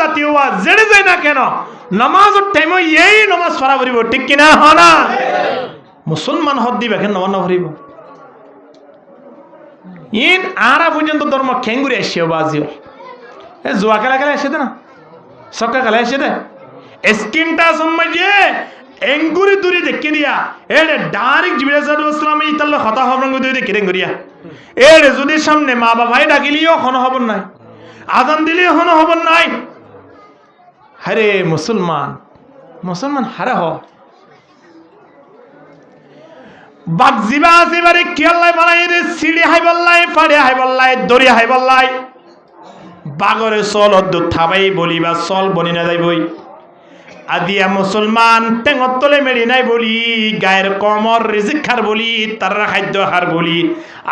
জাতীয় ওয়াজ জেড়ে যায় না কেন নামাজের টাইমে এই নামাজ পড়া করিব ঠিক কিনা হনা মুসলমান হদ দিবে কেন নামাজ না পড়িব ইন আরা পর্যন্ত ধর্ম খেঙ্গুরি আসছে বাজিও এ জুয়া খেলা খেলা আসে না সক্কা খেলা আসে দে স্কিনটা সম্মাজে এঙ্গুরি দূরে দেখে দিয়া এড়ে ডাইরেক্ট জিবরাইল সাল্লাল্লাহু ইতাল্লা কথা হবরঙ্গ দিয়ে দেখে দেঙ্গুরিয়া এড়ে যদি সামনে মা বাবাই ডাকিলিও হন হবন নাই আজান দিলিও হন হবন নাই হরে মুসলমান হারা হ বাগজিবা আসিবারে কিয়াল্লাই বানাই রে সিড়ি হাই বল্লাই ফাড়ে হাই বল্লাই দড়ি হাই বল্লাই বাগরে চল অদ্দুত থাবাই বলিবা চল বনি না যাইবই আদিয়া মুসলমান টেঙর তলে মেলি নাই বলি গায়ের কমর রিজিক খার বলি তার খাদ্য হার বলি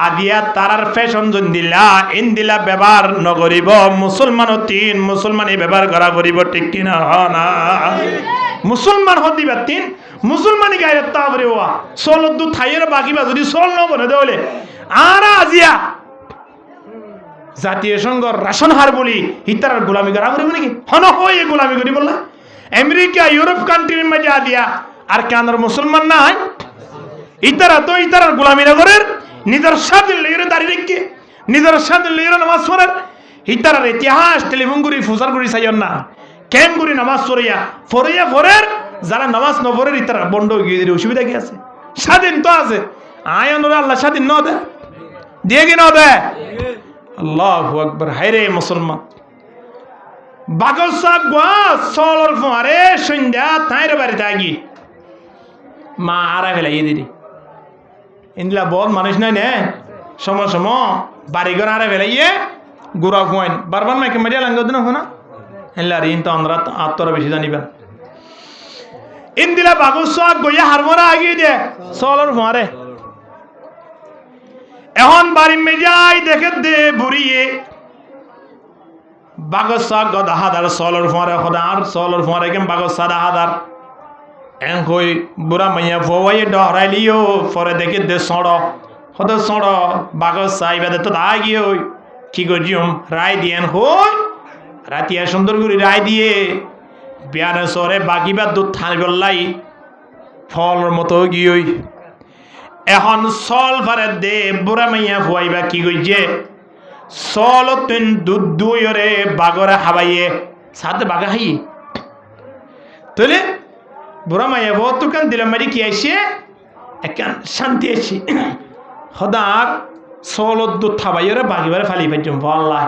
আদিয়া তারার ফ্যাশন জন দিলা ইন দিলা ব্যবহার নগরিব মুসলমান তিন মুসলমানই ব্যবহার করা করিব ঠিক কিনা না মুসলমান হদিবা তিন মুসলমানি গায়ের তাবরে ওয়া চল দু থাইয়ের বাকিবা যদি চল ন বনে দেওলে আর আজিয়া জাতীয় সংঘ রাশন হার বলি ইতার গোলামি করা করিব নাকি হন হয়ে গোলামি করি বললা আমেরিকা ইউরোপ কান্ট্রির মাঝে আদিয়া আর কেন মুসলমান না হয় ইতারা গোলামি নগরের নিজের স্বাধীন লেগে দাঁড়িয়ে রেখে নিজের স্বাধীন লেগে নামাজ পড়ার ইতারার ইতিহাস টেলিফোন করি ফুসার করি চাইন না কেম করি নামাজ ফরিয়া ফরের যারা নামাজ নফরের ইতারা বন্ধ গিয়ে দিলে অসুবিধা কি আছে স্বাধীন তো আছে আয়ন আল্লাহ স্বাধীন ন দে দিয়ে কি ন দে আল্লাহু আকবার হায়রে মুসলমান বাগল সাহেব গাছ চলর ফোয়ারে সন্ধ্যা তাইর বাড়িতে আগি মা আরা ফেলাই দিদি ইন্দিলা বহুত মানুষ নাই নে সময় বাড়ি ঘর আরা ফেলাইয়ে গুড়া ফুয়াইন বারবার মাইকে মারিয়া লাঙ্গ দিন না হেলার ইন তো আমরা আত্মরা বেশি জানিবেন ইন্দিলা বাগল সাহেব গইয়া হারমোরা আগিয়ে দে চলর ফোয়ারে এখন বাড়ি মেজাই দেখে দে বুড়িয়ে বাগসা গদা হাদার সলর ফোয়ারে খদার সলর ফোয়ারে কেম বাগসা দা হাদার এন কই বুড়া মাইয়া ফোয়াই ডরাইলিও ফরে দেখে দে সড় হদ সড় বাগসা ইবাদে তো দাগি ওই কি গজিম রায় দিয়েন হই রাতিয়া সুন্দর করে রায় দিয়ে বিয়ানে সরে বাকিবা দুধ থান বললাই ফলর মতো গিয়ে এখন সল ফারে দে বুড়া মাইয়া ফোয়াইবা কি গইছে সল তুন দুধ দুইরে বাগরে হাবাইয়ে সাথে বাগা হাই তাহলে বুড়া মাইয়া বউ তুকান দিলাম মারি কি আইসে একান শান্তি আছি হদার সল দুধ থাবাইরে বাগিবারে ফালি ফাইজম আল্লাহ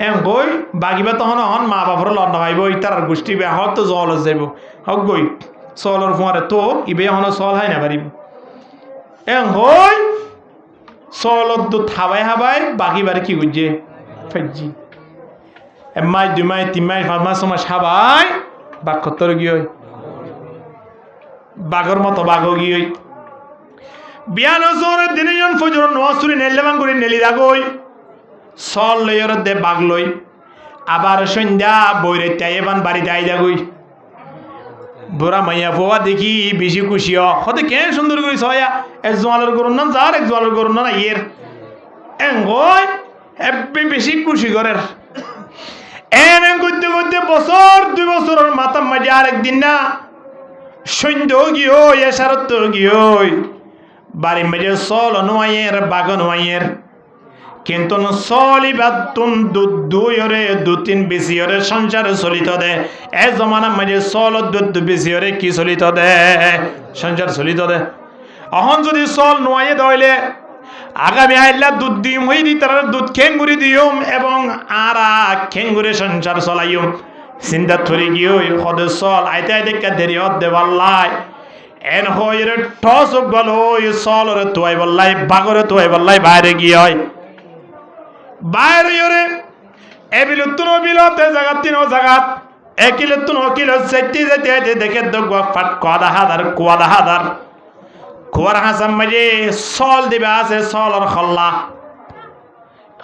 এম গই বাগিবা তখন হন মা বাবার লন্ডা ভাইব ইতার গোষ্ঠী বেয়া হত তো জল যাইব হক গই সলর ফুয়ারে তো ইবে হন সল হাই না পারিব এম হই সলত দুধ হাবাই বাকি বারে কি করছে ফেজি এমাই দুমাই তিনমাই 5 মাস 6 মাস হাবাই বাঘ কত্তর গিয়ে বাঘর মতো বাঘ গিয়ে বিয়ান জোরের দিনে জন ফজর নওয়াজুরি নেলেবাং করে নেলি রাগই সল লইর দে বাঘ লই আবার সন্ধ্যা বইরে তাইবান বাড়ি যাই যাগই বুড়া মাইয়া ফোয়া দেখি বেশি খুশি হতে কে সুন্দর করে সয়া এক জোয়ালের করুন না যার এক জোয়ালের করুন না ইয়ের এঙ্গই হেব্বি বেশি খুশি করের এন করতে করতে বছর 2 বছরের মাথা মাঝে আরেকদিন না সন্ধ্যা গিয়ে এসারত গিয়ে বাড়ি মাঝে চল নোয়াইয়ের বাঘ নোয়াইয়ের কিন্তু চলিবাদ তুম দুধ দুইরে 2-3 বেশি হরে সংসার চলিত দে এ জমানা মাঝে চল দুধ বেশি হরে কি চলিত দে সংসার চলিত দে অহন যদি চল নোয়াইয়ে দইলে আগামী আইলা দুধ দিম হই দি তার দুধ খেঙ্গুরি দিম এবং আরা খেঙ্গুরে সংসার চলাইম চিন্তা থরি গিয়ে হদে চল আইতে আইতে কা দেরি হদ দে বল্লাই এন হইরে টস গল ওই চলরে তোয়াই বল্লাই বাগরে তোয়াই বল্লাই বাইরে গিয়ে হয় বাইরে ইরে এবিল তুনো বিলতে জায়গা তিনো জায়গাত একিলে তুনো কিলো সেটি যেতে দেখে দগা ফাট কোয়াদা হাদার কুয়ার হাসাম মাঝে সল দিবে আছে সলর খল্লা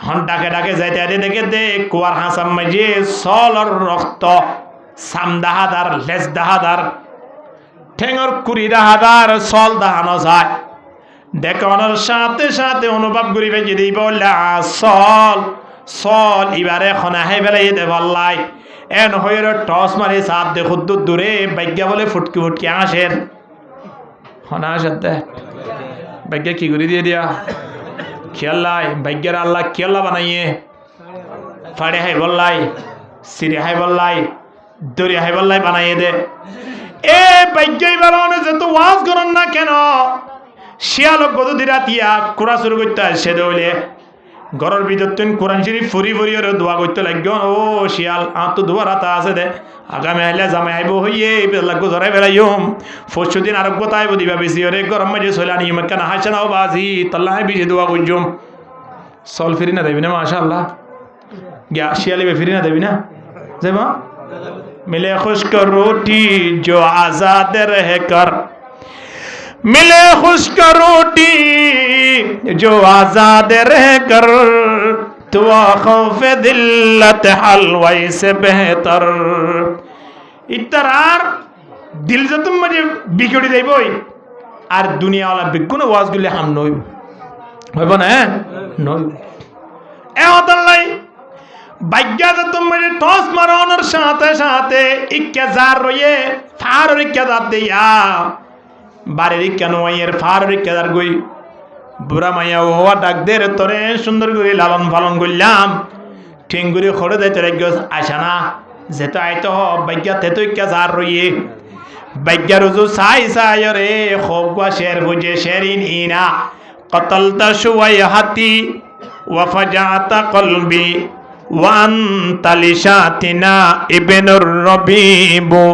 হন ডাকে যাইতে দেখে দে কুয়ার হাসাম মাঝে সলর রক্ত সাম দাহাদার লেজ দাহাদার ঠেঙর কুড়ি দাহাদার সল দাহানো যায় দেখানোর সাথে সাথে অনুভব করি যদি বললে সল এবারে খনা হে বেলা যেতে পারলাই এন হয়ে টস মারে সাপ দে খুদ্দ দূরে বাইজ্ঞা বলে ফুটকি ফুটকি আসেন হনা আসতে বাইজ্ঞা কি করে দিয়ে দিয়া খেয়াল্লাই বাইজ্ঞার আল্লাহ খেয়াল্লা বানাইয়ে ফাড়ে হাই বললাই সিরে হাই বললাই দড়ি হাই বললাই বানাইয়ে দে এ বাইজ্ঞাই বানানো যেত ওয়াজ করেন না কেন শিয়ালক গদুদি রাতিয়া কোরআ শুরু করতে আসছে দৌলে ঘরের ভিতর তুই কোরআন শরীফ ফুরি ফুরি ওর দোয়া করতে লাগবে ও শিয়াল আর তো দোয়া রাতা আছে দে আগামী আইলে জামাই আইব হইয়ে লাগবো ধরে বেড়াইম পরশু দিন আরোগ্য তাইব দিবা বেশি ওরে গরম মাঝে চলে আনি কেন হাসে নাও বাজি তাল্লাহ বেশি দোয়া করছুম চল ফিরি না দেবি না মাশা আল্লাহ গিয়া শিয়ালি ফিরি না দেবি না যে মা মিলে খুশক রোটি जो आजाद रह कर मिले खुश्क रोटी जो आजाद रह कर तो खौफ दिल्लत हलवाई से बेहतर इतरार दिल जो तुम मुझे बिगड़ी दे बोई আর দুনিয়া वाला বিগুণ ওয়াজ গুলি হাম নই হইব না নই এ হতাল্লাই বাইজ্ঞা যে তুমি টস মারানোর সাথে সাথে ইক্কা জার রয়ে ফার ইক্কা দাত দিয়া বাড়ির কেন এর ফার কেদার গই বুড়া মাইয়া হওয়া ডাক দে রে তোরে সুন্দর করে লালন পালন করলাম ঠেঙ্গুরি খড়ে দেয় তোরে আসা না যেটা আইতো বাইজ্ঞা তেতো যার রইয়ে বাইজ্ঞা রুজু সাই সাই রে খোগুয়া শের বুঝে শেরিন ইনা কতলতা শুয়াই হাতি ওয়াফাজাতা কলবি ওয়ান্তালিশাতিনা ইবনুর রবিবু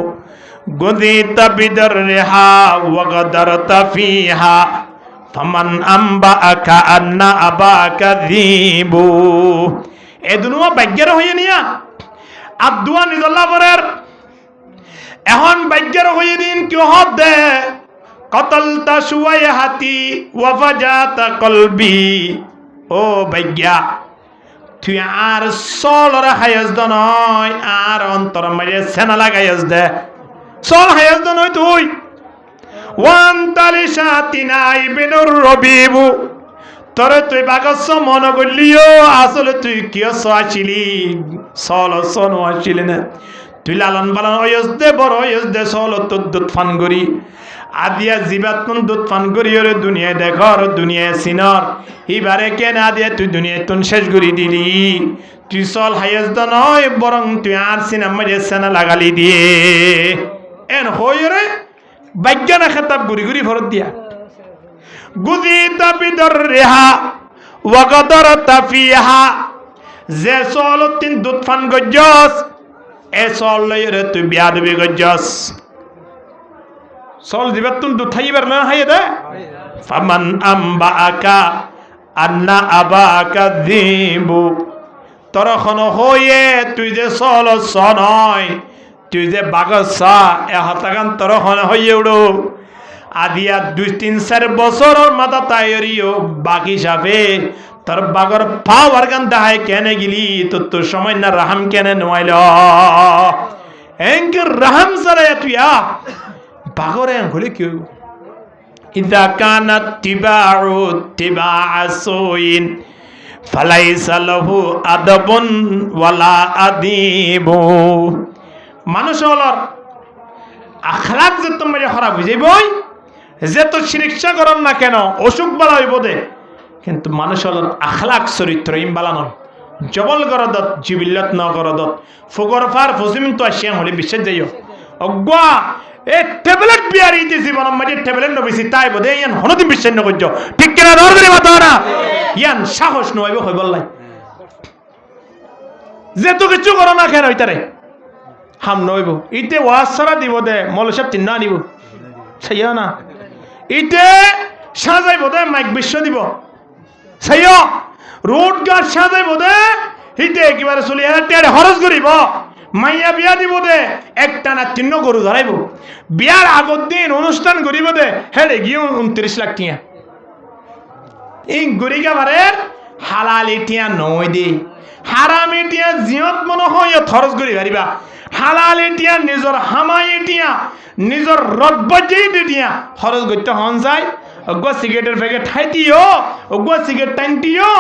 গুদিত বিদর রেহা ওয়াগদরত ফিহা ফামান আম্বাআকা আন্না আবাকা যিবু এ দুনুয়া বাইজ্ঞার হইয়ে নিয়া আদুয়া নিজাল্লাহ পরের এখন বাইজ্ঞার হইয়ে দিন কি হদ দে কতলতা শুয়াই হাতি ওয়াফাজাতা কলবি ও বাইজ্ঞা তুই আর সলর হায়াজ দ নয় আর অন্তর মাঝে সেনা লাগাইয়াস দে চল হায়াজ দ নয় তুই ওয়ান্তালিশাতিনা ইবনুর রবিবু তোরে তুই বাগস মনে করলিও আসলে তুই কিয়স আছিলি চল সন আসিলি না তুই লালন পালন হইস দে বড় হইস দে চল তোর দুধ ফান করি আদিয়া জীবাত্মন দুধ পান করি ওরে দুনিয়ায় দেখর দুনিয়ায় সিনর এবারে কেন আদিয়া তুই দুনিয়ায় তুন শেষ করি দিলি তুই চল হাইয়াস দ নয় বরং তুই আর সিনেমা মাঝে সেনা লাগালি দিয়ে এন হই রে বাইজ্ঞানা খেতাব ঘুরি ঘুরি ভরত দিয়া গুদিতা বিদর রেহা ওয়াগদরতা ফিহা যে চল তিন দুধ পান গজ্জস এ চল লই রে তুই বিয়া দিবি গজ্জস চল দিবার তুমি দুধ খাইবার না খাইয়ে দে ফামান আম্বাআকা আন্না আবাকা যিবু তরখন হয়ে তুই যে চল নয় তুই যে বাগসা এ হতাগান তরখন হয়ে উড়ো আদিয়া 2-3-4 বছরের মাথা তাইরিও বাকি যাবে তোর বাগর পাওয়ার গান দাহাই কেনে গিলি তোর সময় না রাহাম কেনে নইল এঙ্কে রাহাম সারা তুই বাগরে হলে কি ইদা কানাত তিবাউ তিবাসুইন ফালাইসা লাহু আদবুন ওয়ালা আদিবু মানুষ হলর আখলাক যে তোমার খারাপ হয়ে যাবই যে তো শিরিকশা করন না কেন অসুখ বালা হইব দে কিন্তু মানুষ হলর আখলাক চরিত্র ইমবালা নয় জবল গরদত জিবিল্লত ন গরদত ফুগর ফার ফজিম তো আসিয়া হলে বিশ্বাস যাইও অজ্ঞা এ ট্যাবলেট বিয়ার ইতি জীবন মাঝে ট্যাবলেট নবিছি তাই বোধে ইয়ান হনদিন বিশ্বাস নকরছ ঠিক কিনা দরকারি মাথা না ইয়ান সাহস নইব হই বললাই যে তো কিছু করো না কেন হইতারে হাম নইব ইতে ওয়াজ সারা দিব দে মল সব চিন্তা আনিব সেইয়া না ইতে সাজাইব দে মাইক বিশ্ব দিব সেইয়া রোড গার্ড সাজাইব দে ইতে একেবারে চলি টেড়ে খরচ করিব মাইয়া বিয়া দিব দে একটা না 3 গরু ধরাইব বিয়ার আগত দিন অনুষ্ঠান করিব দে হেলে গিয়ে 29 লাখ টিয়া এই গরিকা বারের হালালি টিয়া নয় দে হারামি টিয়া জিয়ত মনে হয় খরচ করি পারিবা হালালি টিয়া নিজর হামাই টিয়া নিজর রব্বজেই টিয়া খরচ করতে হন যায় অগ্য সিগারেটের প্যাকেট খাইতিও অগ্য সিগারেট টাইনটিও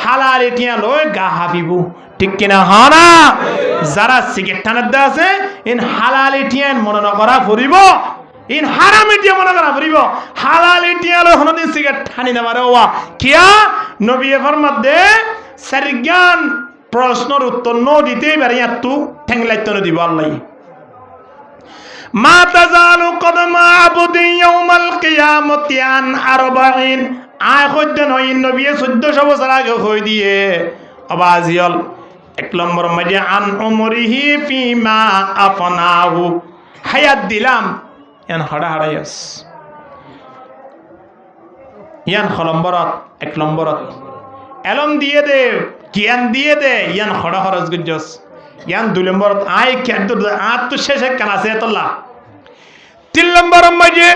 হালালি টিয়া লয় গা হাফিব ঠিক কিনা হয় না? যারা সিগারেট টানার দা আছে ইন হালালি টিয়ান মনে না করা ফুরিব, ইন হারামি টিয়া মনে করা ফুরিব। হালালি টিয়া লো হনদিন সিগারেট টানি না মারে ওয়া কিয়া নবী ফরমাত দে সারিগান প্রশ্নের উত্তর ন দিতেই পারে এত ঠেংলাইতে ন দিব আল্লাহ। মা তাজালু কদমা আবদি ইয়াউমাল কিয়ামতি আন আরবাইন। আয় কইতে নয় নবী 1400 বছর আগে কই দিয়ে আবাজিয়াল। এক নম্বর মাঝে আন উমরিহি ফিমা আফনাহু, হায়াত দিলাম ইয়ান হাড়া হাড়াইয়াস ইয়ান খলম্বরত। এক নম্বরত এলম দিয়ে দে, জ্ঞান দিয়ে দে, ইয়ান হড়া হরজ গুজস। ইয়ান 2 নম্বরত আয় খেদ আত তো শেষে কেন আছে তোলা। 3 নম্বর মাঝে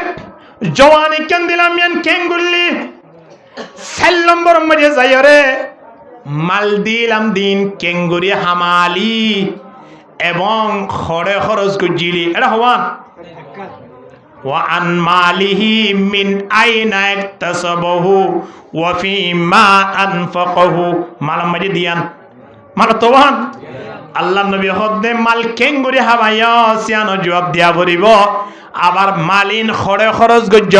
জওয়ানি কেন দিলাম ইয়ান কেঙ্গুল্লি। 4 নম্বর মাঝে যাইরে মাল দিলাম দিন কেঙ্গুরি হামালি এবং খড়ে খরচ গুজিলি। এটা হওয়ান ওয়া আন মালিহি মিন আইনা ইকতাসাবাহু ওয়া ফিমা আনফাকাহু। মাল মাঝে দিয়ান মাল তোবান আল্লাহ নবী হদে মাল কেঙ্গুরি হামাইয়া সিয়ানো জবাব দিয়া ভরিব, আবার মালিন খড়ে খরচ গুজ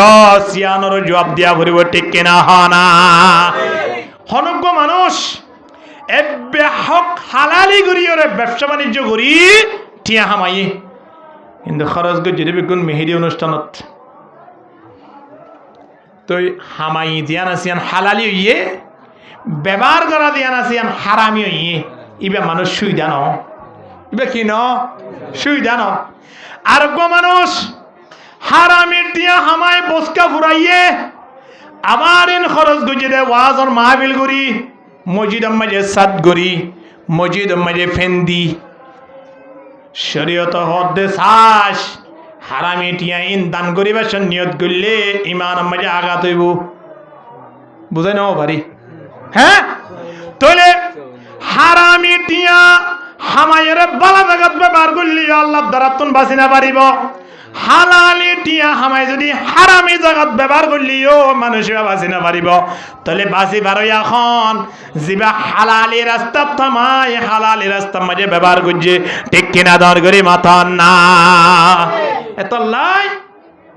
সিয়ানোর জবাব দিয়া ভরিব। ঠিক কিনা হনা? হনজ্ঞ মানুষ এবে হক হালালি করি ওরে ব্যবসা বাণিজ্য করি টিয়া হামাই, কিন্তু খরচ গো যদি বেগুন মেহেদি অনুষ্ঠানত তো হামাই দিয়ান আসিয়ান হালালি হইয়ে, ব্যবহার করা দিয়ান আসিয়ান হারামি হইয়ে। ইবে মানুষ সুবিধা ন, ইবে কি ন সুবিধা ন। আর গো মানুষ হারামির দিয়া হামাই বসকা ফুরাইয়ে, আমার ইন খরচ গুজি দে ওয়াজর মাহফিল করি, মসজিদ মাঝে সাদ গরি, মসজিদ মাঝে ফেন্দি শরীয়ত হদে শ্বাস হারামি টিয়া ইন দান করিবার নিয়ত করলে ইমান মাঝে আঘাত হইব। বুঝাই নাও পারি? হ্যাঁ, তাহলে হারামি টিয়া হামায়ের বালা জাগাত ব্যবহার করলি আল্লাহ দ্বারাতুন বাঁচি না পারিব। হালালি টিয়া হামাই যদি হারামি জাগাত ব্যবহার করলিও মানুষেরা বাঁচি না পারিব। তাহলে বাঁচি পারো এখন যিবা হালালি রাস্তা থামাই হালালি রাস্তার মাঝে ব্যবহার করছে। ঠিক কিনা? দর করি মাথা না এত লাই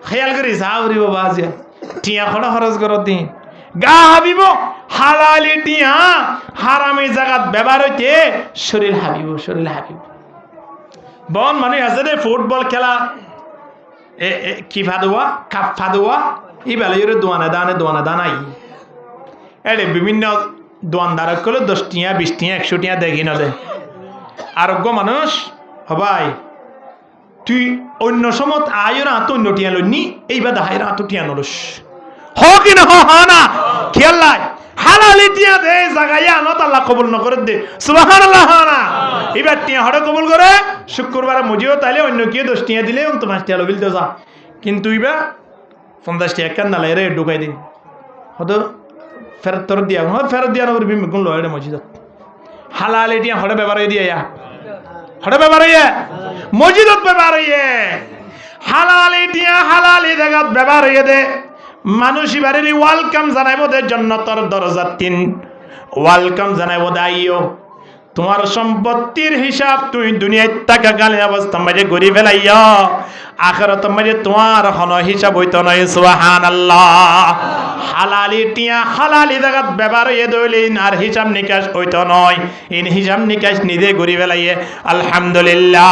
খেয়াল করি যাওরিব বাজে টিয়া খড়া খরচ করো দিন গা হাবিব। হালালি টিয়া হারামি জাগাত ব্যবহার হইতে শরীর হাবিব, শরীর হাবিব। বন মানুষ আছে রে ফুটবল খেলা কি ফাদুয়া কাপ ফাদুয়া ই বেলায় দোয়ানা দানাই এলে বিভিন্ন দোয়ানদার করলে 10 টিয়া 20 টিয়া 100 টিয়া দেখি নলে। আরোগ্য মানুষ হবাই তুই অন্য সমত আয়ের হাত অন্য টিয়া লইনি, এইবার দাহাইর হাত টিয়া নলস হ কি না হ না খেয়াল লাই। হালালি টিয়া দে জাগাইয়া আনত আল্লাহ কবুল ন করে দে সুবহানাল্লাহ না। এবার টিয়া হড়ে কবুল করে শুক্রবারে মজিও তাইলে অন্য কেউ 10 টিয়া দিলে তো 5 টিয়া লবিল তো যা, কিন্তু ইবা 50 টিয়া কেন না রে ঢুকাই দিন হয়তো ফেরত তোর দিয়া ফেরত দিয়া নবর বিম কোন লড়ে মসজিদ। হালালি টিয়া হড়ে ব্যবহার হয়ে দিয়া হড়ে ব্যবহার হইয়া মসজিদত ব্যবহার হইয়ে। হালালি টিয়া হালালি জায়গাত ব্যবহার হইয়ে দে মানুষ এবারে ওয়েলকাম জানাইব দে জান্নাতের দরজা 3 ওয়েলকাম জানাইব দে আইও। তোমার সম্পত্তির হিসাব তুই দুনিয়ায় থাকাকালীন অবস্থা মাঝে গড়ি ফেলাইয়া, আখিরাত মাঝে তোমার হন হিসাব হইতো নয়। সুবহানাল্লাহ। হালালি টিয়া হালালি জায়গাত ব্যবহার হইয়ে দইলে আর হিসাব নিকাশ হইতো নয়, ইন হিসাব নিকাশ নিজে গড়ি ফেলাইয়ে। আলহামদুলিল্লাহ।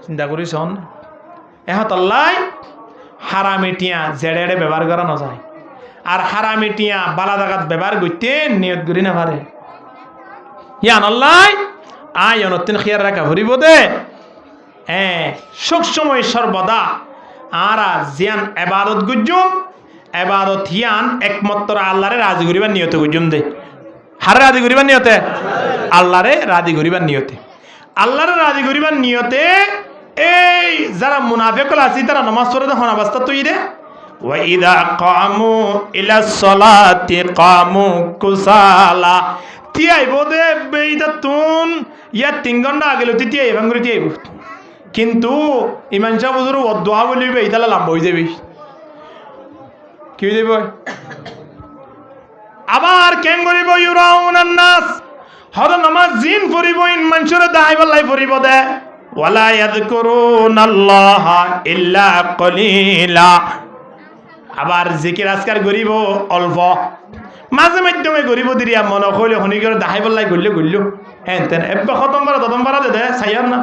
চিন্তা করিস এহতল্লাই হারামি টিয়া জেড়ে ব্যবহার করা না যায়, আর হারামি টিয়া বালা জাগাত ব্যবহার করতে নিয়ত করি না পারে। ইয়ান আল্লাহ আয় অনতিন খেয়াল রাখা ভরিব দে সব সময় সর্বদা আরা জিয়ান এবাদত গুজুম এবাদত হিয়ান একমাত্র আল্লাহরে রাজি করিবার নিয়তে গুজুম দে। হারে রাজি করিবার নিয়তে আল্লাহরে রাজি করিবার নিয়তে, আল্লাহরে রাজি করিবার নিয়তে। এই যারা মুনাফিক আছে তারা নামাজ পড়ে তখন অবস্থা তৈরি ওয়া ইযা কামু ইলা সলাতি কামু কুসালা। তিয়াই বোধে বেইদা তুন ইয়া 3 ঘন্টা আগে লতি তিয়াই ভাঙ্গুরি তিয়াই, কিন্তু ইমান সাহেব হুজুর ওদুয়া বলিবে ইতালা লাভ হয়ে যাবে। কি হয়ে যাবে? আবার কেন করিব ইউরাউনান নাস হদ নামাজ জিন পড়িব ইন মানুষের দাই বলাই পড়িব দে ওয়ালা ইয়াযকুরুনাল্লাহা ইল্লা কলিলা আবার জিকির আজকার করিব অল্প মাঝে মাধ্যমে করিব দিরিয়া মন কইলে হনি করে দাই বলাই গল্ল হ্যাঁ তেন এব্বা খতম বারা দে সাইয়ার না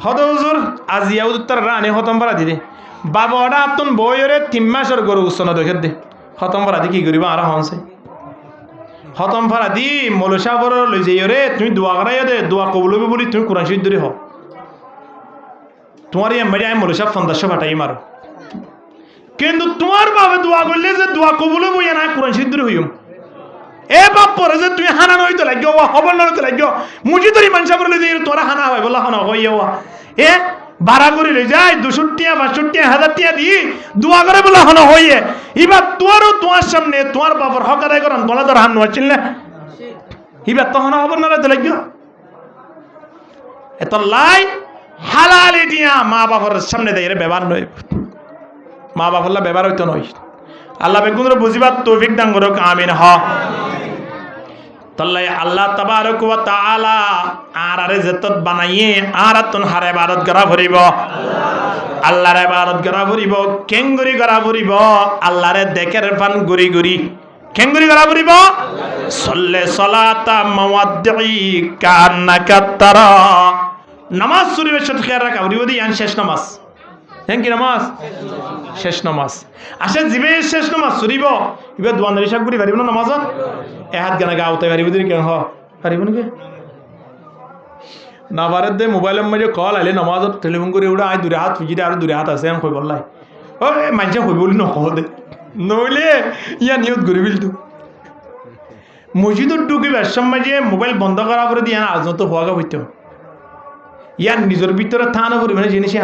হদ হুজুর আজিয়া উত্তর রানে খতম বারা দিদি বাবা ওটা আতন বইরে 3 মাসের গরু উৎসন দেখে দে খতম বারা দি কি করিব আর হনছে খতম ফারা দি মৌলসা বড় লই যাই রে তুমি দোয়া করাই দে দোয়া কবুল হবে বলি তুমি কোরআন শরীফ ধরে হও তোমার এই মেরে আমি মৌলসা 1500 ফাটাই মারো কিন্তু তোমার বাবা দোয়া করলে যে দোয়া কবুল হবে না কোরআন শরীফ ধরে হইম এ বাপ পরে যে তুমি হানা নইতে লাগিও হবল নইতে লাগিও মুজি ধরি মানসা বলে লই যাই তোরা হানা হয় বলা হানা হইয়া এ ভাড়া করে লই যায় 200 টাকা 500 টাকা 1000 টাকা দি দোয়া করে বলা হানা হইয়ে এবার তোরও তোমার সামনে তোমার বাবার হক আদায় করেন গলা ধর হান নোয়াছিল না এবার তখন হবল না রাতে লাগিও এত লাই হালালি দিয়া মা বাবার সামনে দেয় ব্যবহার নয় মা বাবার ব্যবহার হইতো নয় আল্লাহ বেগুন বুঝিবার তৌফিক দান করুক আমিন হ তাল্লাই আল্লাহ তাবারক ওয়া তাআলা আরে যেতত বানাইয়ে আর তুন হারে ইবাদত করা ভরিব আল্লাহর ইবাদত করা ভরিব কেঙ্গুরি করা ভরিব আল্লাহরে দেখের ফান গুরি গুরি কেঙ্গুরি করা ভরিব সল্লে সলাতা মাওয়াদ্দি কান্নাকা তারা নামাজ শরীফের সাথে খেয়াল রাখা ভরিব দি আন শেষ নামাজ হ্যাঁ কি নামাজ শেষ নামাজ আসে জিবে শেষ নামাজ শরীফ ইবা দোয়ানদারি সাক গুরি পারিব না নামাজ এ হাত গানা গাওতে পারিব দিন কেন হ পারিব নাকি না পারে দে মোবাইলের মাঝে কল আইলে নামাজ টেলিফোন করে উড়া আই দূরে হাত ফিজিতে আর দূরে হাত আছে আমি কই বললাই ও মানছে কই বলি নকহ দে নইলে ইয়া নিয়ত করি বিলতু মসজিদত ঢুকিবার সময় যে মোবাইল বন্ধ করা করে দিয়া না আজ তো হওয়া হইতো ইয়ার নিজের ভিতরে থানা পড়বে না জিনিস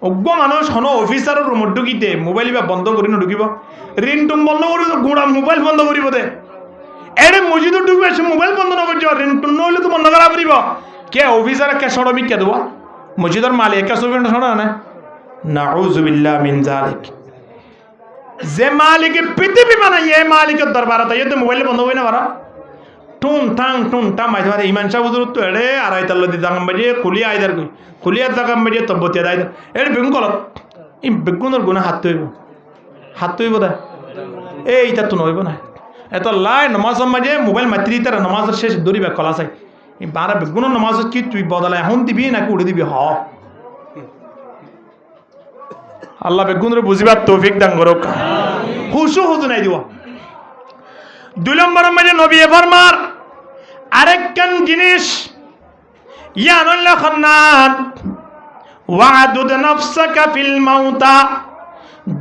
অজ্ঞ মানুষ হন অফিসারের রুমত ঢুকিতে মোবাইল বা বন্ধ করে ঢুকিব রিংটুম বন্ধ করি গুড়া মোবাইল বন্ধ করিব দে এরে মসজিদত ঢুকবে সে মোবাইল বন্ধ নকর রিংটুম নহলে তো বন্ধ করা পড়িব কে অফিসার কে সড়মি কে দেব মসজিদের মালিক কে সড়মি সড়া না নাউযুবিল্লাহ মিন যালিক যে মালিকে পৃথিবী বানাই এ মালিকের দরবার তাই তো মোবাইল বন্ধ হই না বারা টুন টাং মাঝে মাঝে ইমান সাহেব হুজুর তো এড়ে আড়াই তাল্লা দি দাগাম বাজে কুলিয়া আইদার কই কুলিয়ার দাগাম বাজে তব্বতিয়া দাইদার এড়ে বেগুন কলত ই বেগুনের গুণা হাত তৈব দা এই তা তো নইব না এত লাই নমাজ মাঝে মোবাইল মাতৃ তার নমাজের শেষ দৌড়িবে কলা চাই এই বারা বেগুনের নমাজ কি তুই বদলায় এখন দিবি নাকি উড়ে দিবি হ আল্লাহ বেগুনের বুঝিবার তৌফিক দান করুক হুশু নাই দিব 2 নম্বরের মাঝে নবী ফরমার আরেকখান জিনিস ইয়ানুল্লাহ খান্নান ওয়াদুদ নাফসাকা ফিল মাউতা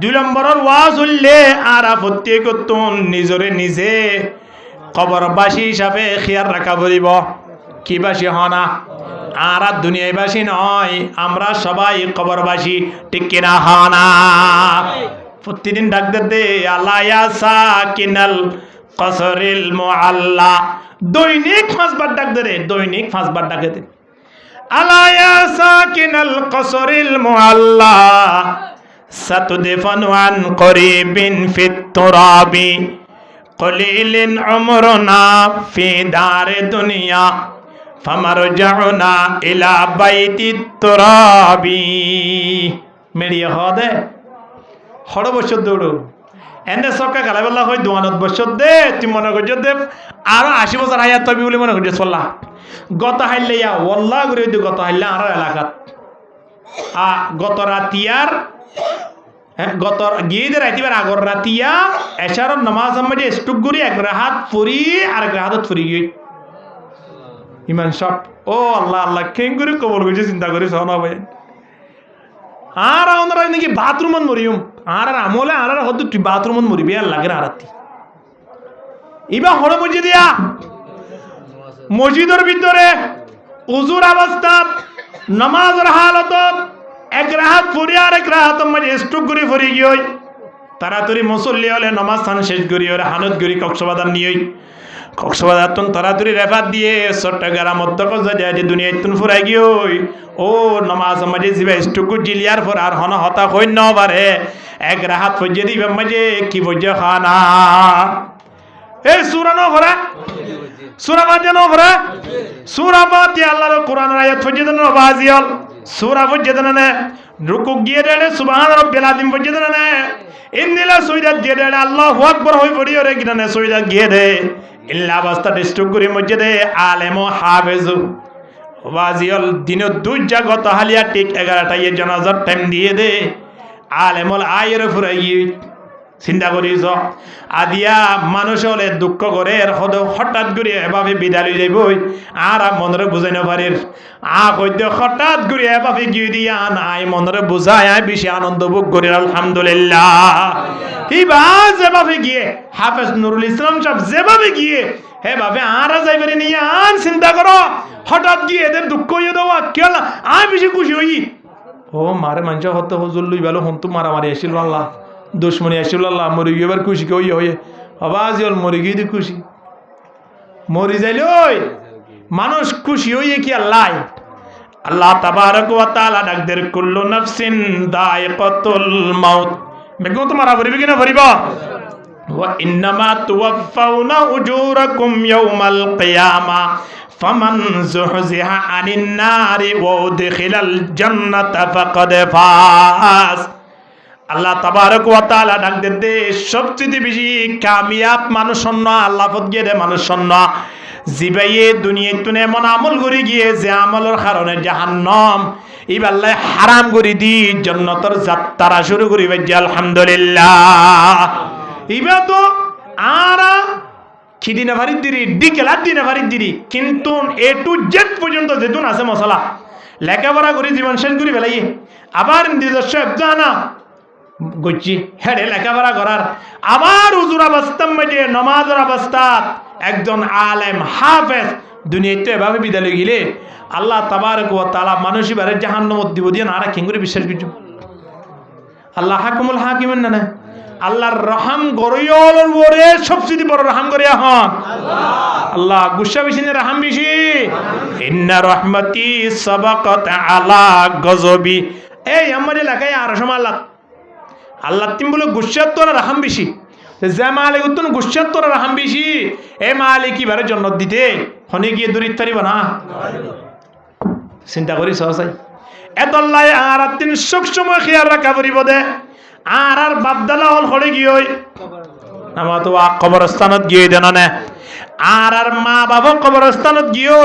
2 নম্বরের ওয়াজ হইলে আর প্রত্যেক তুন নিজরে নিজে কবরবাসী হিসাবে খেয়াল রাখা পড়িব কি বাসী হনা আর দুনিয়াবাসী নয় আমরা সবাই কবরবাসী ঠিক কিনা হনা প্রতিদিন ডাকতে দে আল্লাহ ইয়া সাকিনাল কসরিল মুআল্লা দৈনিক 5 বার ডাক দে দৈনিক 5 বার ডাকে দে আলা ইয়া সাকিনাল কসরিল মুআল্লা সাতুদফানু আন করিবিন ফিত তুরাবি কলিলিন উমরুনা ফি দারে দুনিয়া ফামারজাউনা ইলা বাইতিত তুরাবি মেরিয়া হদে হড় বছর দৌড়ো এনে সরকার গালাবেলা হয় দোয়ানত বছর দে তুই মনে করছো দে আরো 80 বছর হায়াত পাবি বলে মনে করছো চল্লা গত হাইলে ইয়া ওয়াল্লাহ করে দিও গত হাইলে আর এলাকাত গত রাতিয়ার গত গিয়ে রাতিবার আগর রাতিয়া এশারত নামাজ আমাদের স্টুক গুরি এক রাহাত ফুরি আর এক রাহাত ফুরি গই ইমান সব ও আল্লাহ আল্লাহ কেন করে কবর করছে চিন্তা করি সহনা ভাই আর আমরা নাকি বাথরুমত মরিম আর আমলে আর হয়তো তুই বাথরুমত মরিবি আর লাগে আরাতি ইবা হড় বুঝি দিয়া মসজিদের ভিতরে উজুর অবস্থাত নামাজের হালতত এক রাহাত ফুরি আর এক রাহাত মাঝে স্টুক করে ফুরি গিয়ে তাড়াতাড়ি মুসল্লি হলে নামাজ স্থান শেষ করি ওরা হানত গড়ি কক্সবাজার নিয়ে কক্সবাজার তুন তাড়াতাড়ি রেফাত দিয়ে চট্টগ্রাম মধ্যকজ যে দুনিয়ায় তুন ফুরাই গিয়ে ও নামাজ মাঝে যাবে স্টুক জিলিয়ার পর আর হন হতা হই ন পারে এক রাহাত ফজে দিবে মাঝে কি ফজে খানা এই সুরানো করা সূরা ফাতিহা না পড়ে সূরা ফাতিহা আল্লাহর কোরআনের আয়াত পর্যন্ত নবাজিয়াল সূরা পর্যন্ত না রুকু গিয়ে দেলে সুবহান রাব্বিল আযীম পর্যন্ত না ইন্দিলা সুইদাত গিয়ে দেলে আল্লাহু আকবার হই পড়ি ওরে কিনা সুইদাত গিয়ে দে ইল্লা বাস্তা ডিস্ট্রিক্ট করি মসজিদে আলেম ও হাফেজ ওয়াজিয়াল দিন দুই জাগত হালিয়া ঠিক 11টা এর জানাজার টাইম দিয়ে দে আলেমল আয়ের ফুরাই চিন্তা করিস আদিয়া মানুষ হলে দুঃখ করে হঠাৎ করে এভাবে বিদায় যাইবই আর মনরে বুঝাই না পারির কইতে হঠাৎ করে এভাবে গিয়ে দিয়া নাই মনরে বুঝায় বেশি আনন্দ ভোগ করি আলহামদুলিল্লাহ যেভাবে গিয়ে হাফেজ নুরুল ইসলাম সাহেব যেভাবে গিয়ে হেভাবে আরা যাইবারে নিয়ে চিন্তা করো হঠাৎ গিয়ে এদের দুঃখ হইয়ে দেওয়া কেন বেশি খুশি হই ও মারে মানুষ হত হজুর লই ভালো হন্তু মারামারি আসিল আল্লাহ দুশ্মনী আসিল আল্লাহ মরি এবার খুশি কে হয়ে আবাজ হল মরি গিয়ে খুশি মরি যাইল ওই মানুষ খুশি হইয়ে কি আল্লাহ আল্লাহ তাবারক ওয়া তাআলা ডাকদের কুল্লু নাফসিন দায়িকাতুল মাউত বেগো তোমার ভরিবে কিনা ভরিবা ওয়া ইন্নামা তুওয়াফাউনা উজুরাকুম ইয়াউমাল কিয়ামা ফামান যুহজিহা আনিন নারি ওয়া উদখিলাল জান্নাতা ফাকাদ ফাজ আল্লাহ তাবারক ওয়া তাআলা ডাক দে সবচেয়ে বেশি কামিয়াব মানুষ শূন্য আল্লাহ পথ গিয়ে দে মানুষ শূন্য জিবাইয়ে দুনিয়ায় তুনে এমন আমল করে গিয়ে যে আমলের কারণে জাহান্নাম এই আল্লাহ হারাম করে দি জান্নাতের যাত্রা শুরু করি ভাই আলহামদুলিল্লাহ ইবা তো আরা খিদিনা ভারিদ দিরি ডিকেলা দিনা ভারিদ দিরি কিন্তু এ টু জেড পর্যন্ত যেতুন আছে মশলা লেখাপড়া করে জীবন শেষ করি ফেলাই আবার নিজস্ব জানা গচ্ছি হেডে লেখাপড়া করার আবার উজুর অবস্থার মধ্যে নমাজের অবস্থা একজন আলেম হাফেজ দুনিয়াতে এভাবে বিদায় গেলে আল্লাহ তাবারক ওয়া তাআলা মানুষ এবারে জাহান্নামত দিব দিয়ে না রাখেন করে বিশ্বাস করছো আল্লাহ হাকিমুল হাকিমেন না আল্লাহর রহম গরিয়লর ওরে সবচেয়ে বড় রহম করিয়া হন আল্লাহ গুসা বেশি না রহম বেশি ইন্না রাহমাতি সাবাকাত আলা গজবি এই আমার এলাকায় আর সময় আল্লাহ তিন বলে গুসার তোরা রহম বেশি যে মালিক উত্তন গুসার তোরা রহম বেশি এ মালিক কিবারে জন্নত দিতে হনে গিয়ে দূরিত পারিব না চিন্তা করি সহসাই এত আল্লাহ আর তিন সব সময় খেয়াল রাখা পড়িব দে আর বাপদালা হল হলে গিয়ে আমার তো কবরস্থানত গিয়ে দেন না আর মা বাবা কবরস্থানত গিয়ে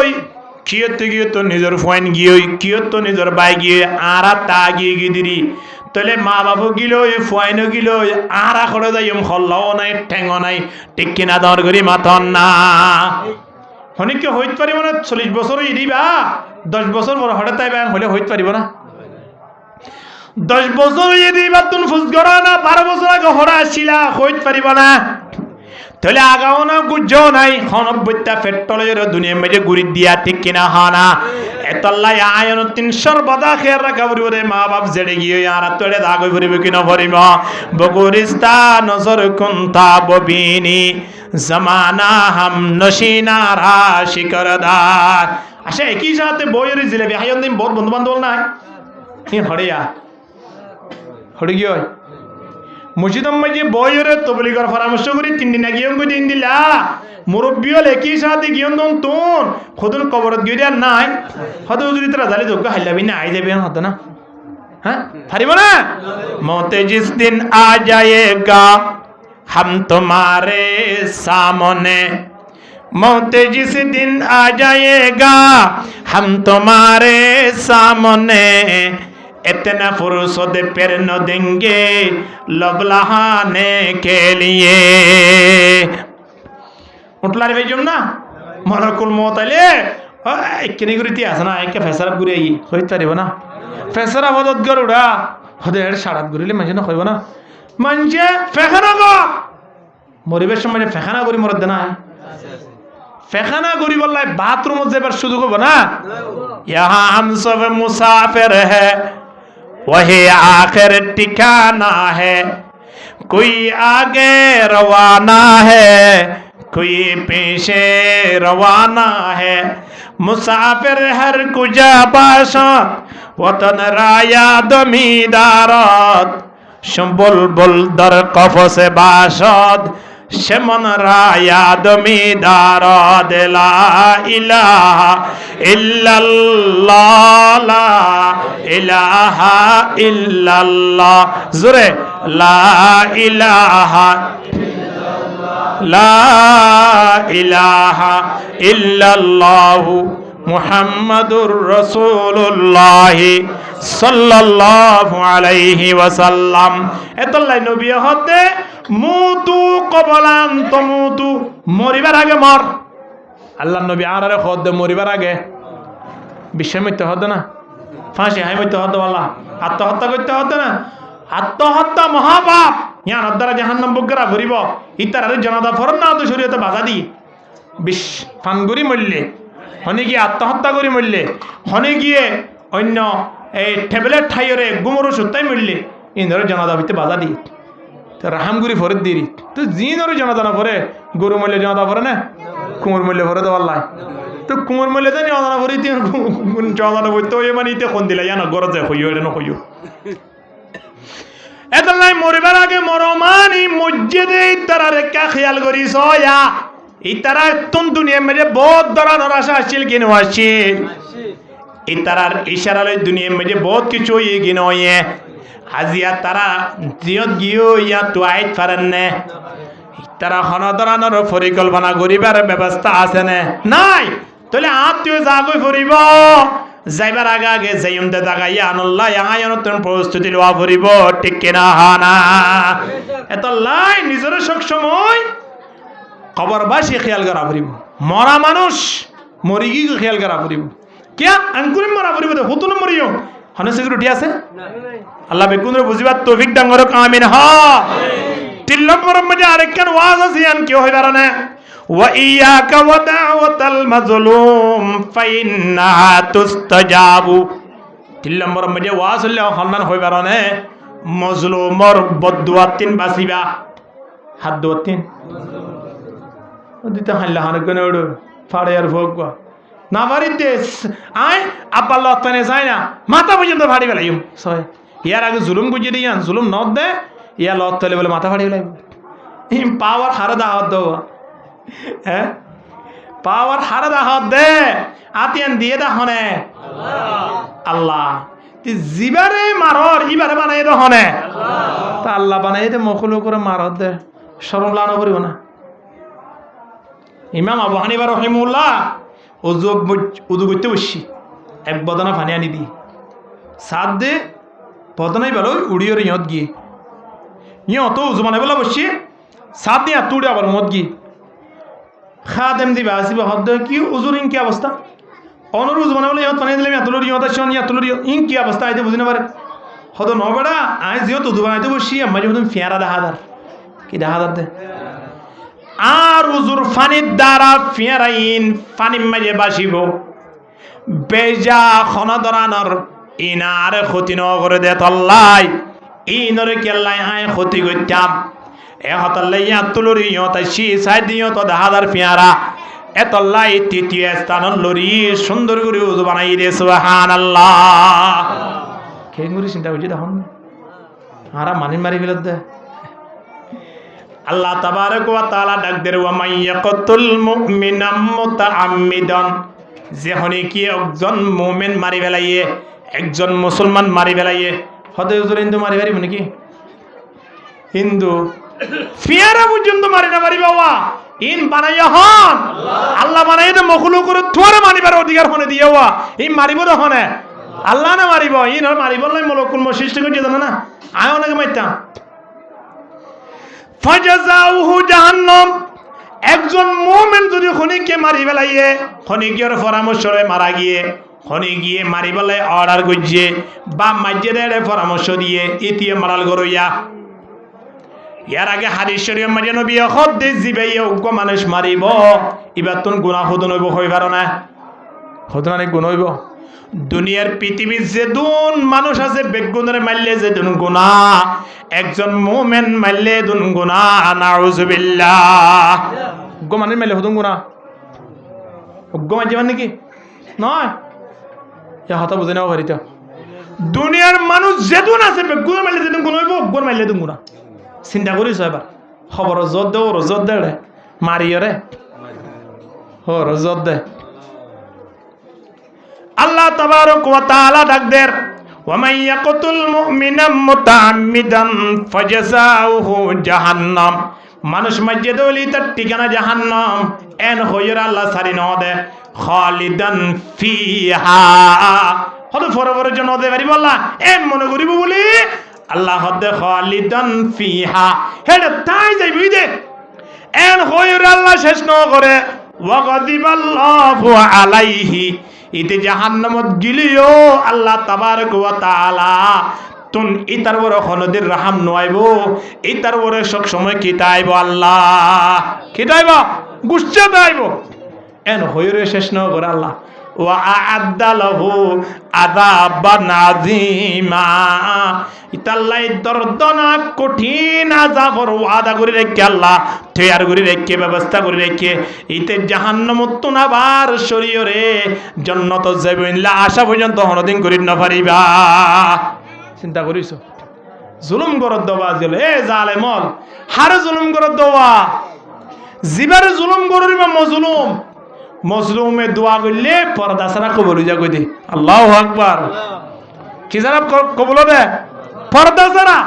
কিয়ত তো নিজের ফোন গিয়ে কিয়ত নিজের বাই গিয়ে আর তা গিয়ে গিয়ে দিরি তাহলে মা বাবু গিল ফোয়াইনও গিল আর করে যাই হল্লাও নাই ঠেঙ্গ নাই ঠিক কিনা দর করি মাথন না হনিকে হইতে পারিব না 40 বছর দিবা 10 বছর বড় হঠাৎ তাই ব্যাং হলে হইতে পারিব না 10 বছর দিবা তুমি ফুস করো না 12 বছর আগে হরা আসছিলা হইতে পারিব না তাহলে আগাও না গুজ্জও নাই হনব্বইটা পেট্রোলের দুনিয়ার মধ্যে গুড়ি দিয়া ঠিক কিনা হানা এতল্লাই আয়ন 300 বদা খেয়ার রাখা পড়িব রে মা বাপ জেড়ে গিয়ে আর তোলে দাগ ভরিব কিনা ভরিব বগুরিস্তা নজর কুন্তা ববিনি জামানা হাম নশিনারা শিকরদার আচ্ছা একই সাথে বইয়ের জিলেবি হাইন দিন বহুত বন্ধু বান্ধব নাই হড়িয়া হড়ি গিয়ে মসজিদম মাঝে বইয়ের তবলিগর পরামর্শ করি 3 দিন আগে অঙ্গ দিন দিলা মুরব্বী হলে একই সাথে গিয়ে তুন খুদুন কবরত গিয়ে দেওয়ার নাই হয়তো যদি তারা জালি যোগ্য হাইলাবি না আই যাবে হতো না হ্যাঁ পারিব না মতে জিস দিন আ যায়েগা हम तुम्हारे सामने मौत जिस दिन आ जाएगा हम तुम्हारे सामने इतना फुर्सत फिर न देंगे लबलहाने के लिए उठलार भेजम ना मलकुल मौत आले किनी गुरीती আছে না একে ফেসারা গুরি আই হইতে পারিব না ফেসারা বদত গরুড়া হদের সারাত গুরিলে মাঝে না কইব না মানছে ফেখানা গো মরিবের সময় ফেখানা করি মরদ না ফেখানা করি বললাই বাথরুমত যাবার সুযোগ হবে না ইহা हम सब मुसाफिर है वही आखिर ठिकाना है कोई आगे रवाना है कोई पीछे रवाना है मुसाफिर हर कुजा बाशत वतन राया दमीदारत बुलबुल दर कफसे बाशद সেমন রায়াদ মিদারদ লা ইলাহা ইল্লাল্লাহ লা ইলাহা ইল্লাল্লাহ জোরে লা ইলাহা লা ইলাহা ইল্লাল্লাহু মুহাম্মাদুর রাসূলুল্লাহ সাল্লাল্লাহু আলাইহি ওয়াসাল্লাম। এতলাই নবী হতে মুতু কবলান তমুতু, মরিবার আগে মর। আল্লাহ নবী আরারে খদ মরিবার আগে বিশ্বের মৃত্যু হতো না, ফাঁসি হাই মৃত্যু হতো, আল্লাহ আত্মহত্যা করতে হতো না। আত্মহত্যা মহাপাপ, ইয়ান দ্বারা জাহান্নাম বুকরা ভরিব। ইতার জনতা ফরন না তো শরীয়তে বাধা দি বিশ ফানগুড়ি মরলে, হনে গিয়ে আত্মহত্যা করে মরলে, হনে গিয়ে অন্য এই ট্যাবলেট ঠাইরে গুমরু সুত্তাই মরলে, ইন্দর জনতা ভিতরে বাধা দি রাহামগুড়ি ফরত দিরি। তো জিনর জনতা না পরে গরু মূল্য জনতা পরে না, কুমোর মূল্য ভরে তো আল্লাহ। তো কুমোর মূল্য তো জনতা ভরি জনতা বইতে ওই মানে ইতে কোন দিলা জানো গরজ হইও এটা নইও। এতলাই মরিবার আগে মরমানি মসজিদে তারা রেখা খেয়াল করি সয়া ইতারা তুন দুনিয়া মেরে বহুত ধরনের আশা আসছিল কিনো আসছিল, ইতারার ইশারালে দুনিয়া মেরে বহুত কিছু ইয়ে কিনো ইয়ে আজিয়া তারা জিয়ত গিয়েও ইয়া তো আইত পারেন নে। তারা হন ধরনের পরিকল্পনা করিবার ব্যবস্থা আছে নে নাই? তাহলে আত্মীয় যাগই ফুরিব, যাইবার আগে আগে যাইম দে দাগাইয়া আনল্লাহ আয়নতন প্রস্তুতি লওয়া ফুরিব, ঠিক কিনা হানা? এত লাই নিজের সব সময় খবরবাসী খেয়াল করা ফুরিব। মরা মানুষ মরিগি খেয়াল করা ফুরিব। কিয়া আঙ্কুরি মরা ফুরিব তো হুতুন মরিও হনে সিকিউরিটি আছে? আল্লাহ বেকুনরে বুঝিবার তৌফিক দান করুক, আমিন। হ্যাঁ, 3 নম্বর মধ্যে আরেকখান ওয়াজ আছে, আন কি হইবার না ওয়া ইয়াকা ওয়া দাওয়াতাল মাজলুম ফাইন্না তুস্তাজাবু। 3 নম্বর মধ্যে ওয়াজ হইলে হন্নান হইবার না মজলুমর বদদুয়া 3 বাসিবা। হাত দোয়া 3 দিতে হাল্লা হান গনে ওড় ফাড়ে আর ভোগবা না বাড়িতে আয় আব্বা লতানে যায় না মাথা পর্যন্ত ফাড়ি ফেলাইম সয়। ইয়ার আগে জুলুম গুজিয়ে দিয়ান, জুলুম নদ দে ইয়া লত তলে বলে মাথা ফাড়ি ফেলাইব। পাওয়ার হারে দাহাত দেওয়া, হ্যাঁ পাওয়ার হারে দাহাত দে আতিয়ান দিয়ে দা হনে আল্লাহ। জিবারে মারর ইবারে বানাই দে হনে তা আল্লাহ বানাই দে মখলু করে মারত দে, শরম লানো করিব না। ইমাম আবু হানিফা রহিমাহুল্লাহ উদু করতে বসছি, এক বদনা পানি আনি দি সাত দে বদনাই বেলো উড়িয়ে ইয়ত গিয়ে ইয়ে অত উজু বানাই বলা বসছি সাত দিয়ে তুড়ে আবার মত গিয়ে খা দেম দিবা আসিবা হদ কি উজুর ইন কি অবস্থা অনর উজু বানাই বলে ইয়ত পানি দিলাম ইয়াতুলোর ইয়ত আসন ইয়াতুলোর ইন কি অবস্থা আইতে বুঝি না পারে হদ ন বেড়া আই যেহেতু উজু বানাইতে বসছি মাঝে মধ্যে ফেয়ারা দেখাদার কি দেখাদার দে আর উজুর ফানির দ্বারা ফিয়ারাইন ফানি মাঝে বাসিব বেজা খন ধরানোর ইনার ক্ষতি ন করে দে তল্লাই ইনরে কেল্লাই আয় ক্ষতি করতাম এ হতল্লাই ইয়া তুলুর ইয়ত আসি সাইড ইয়ত দেখাদার ফিয়ারা এতল্লাই তৃতীয় স্থান লরি সুন্দর করে উজু বানাই দে সুবহানাল্লাহ। খেঙ্গুরি চিন্তা করছি তখন আরা মানি মারি ফেলত দে আল্লাহ তাবারক ওয়া তাআলা ডাক দের ওয়া মাইয়াকাতুল মুমিনাম মুতাআম্মিদান, যে হনে কি একজন মুমিন মারি ফেলাইয়ে একজন মুসলমান মারি ফেলাইয়ে হতে হুজুর হিন্দু মারি পারিব নাকি? হিন্দু ফিয়ারা পর্যন্ত মারি না পারি বাবা ইন বানাইয়া হন আল্লাহ বানাই দে মখলু করে তোরে মারিবার অধিকার হনে দিয়েওয়া ইন মারিব না হনে আল্লাহ না মারিব ইন মারিব লাই মলকুল সৃষ্টি করতে জানো না আয় অনেকে মাইতাম ফাজাজাউহু জাহান্নাম। একজন মুমিন যদি খনিকে মারি ফেলাইয়ে খনিকের পরামর্শে মারা গিয়ে খনি গিয়ে মারি ফেলাই অর্ডার করছে বা মাজ্জেদের পরামর্শ দিয়ে ইতিয়ে মারাল গরইয়া ইয়ার আগে হাদিস শরীফ মাঝে নবী খদ দে জিবাই উগ্র মানুষ মারিব এবার তুন গুনাহ হদন হইব হইবার না হদনানে গুণ হইব। দুনিয়ার পৃথিবীর যে দুন মানুষ আছে বেগুনের মারলে যে দুন গুনাহ, একজন মুমিন মারলে দুন গুনাহ নাউজুবিল্লাহ। উগ্র মানুষ মারলে হদন গুনাহ উগ্র মারতে পারেন নাকি? নয় এ হতা বুঝে নেওয়া পারিত। দুনিয়ার মানুষ যে দুন আছে বেগুনের মারলে যে দুন গুণ হইব উগ্র মারলে দুন গুনাহ। চিন্তা করিস এবার খবর জোর দে ওর জোর দে রে মারিও রে ওর জোর দে আল্লাহ তাবারক ওয়া তাআলা ডাক দের ومن يقتل مؤمنا متعمدا فجزاؤه جهنم মানুষ মসজিদ হলি তার ঠিকানা জাহান্নাম এন হইর আল্লাহ সারি ন দে খালিদান ফিহা হদ ফরবরের জন্য দে পারি বললা এন মনে করিব বলি আল্লাহ হদে খালিদান ফিহা হেড তাই যাইবি দে এন হইর আল্লাহ শেষ ন করে ওয়া গাদিবাল্লাহু আলাইহি ইতে জাহান্নামত গিলিও আল্লাহ তাবারক ওয়া তাআলা তুন ইতার বড় হনদের রাহাম নয়াইবো ইতার বড় সব সময় কিতাইব আল্লাহ কিতাইব গুচ্ছা দাইব এন হইরে শেষ ন করে আল্লাহ ওয়া আ'আদ্দা লাহু আযাবান আযীমা ইতাল্লাই দর্দনাক কঠিন আযাবর ওয়াদা করে রেখে আল্লাহ তৈয়ার করে রেখে ব্যবস্থা করে রেখে ইতে জাহান্নামত তুনাবার শরীয়রে জান্নাত যাইবইলা আশা পর্যন্ত হনদিন করিন না পারিবা চিন্তা করিস জুলুম করত দেওয়া গেল এ জালেমল হারে জুলুম করত দেওয়া জিবারে জুলুম করিবা মজলুম মজলুমে দোয়া করলে পর্দা ছাড়া কবুল হয়ে যাবে দে আল্লাহু আকবার কি জানা কবুল হবে পর্দা ছাড়া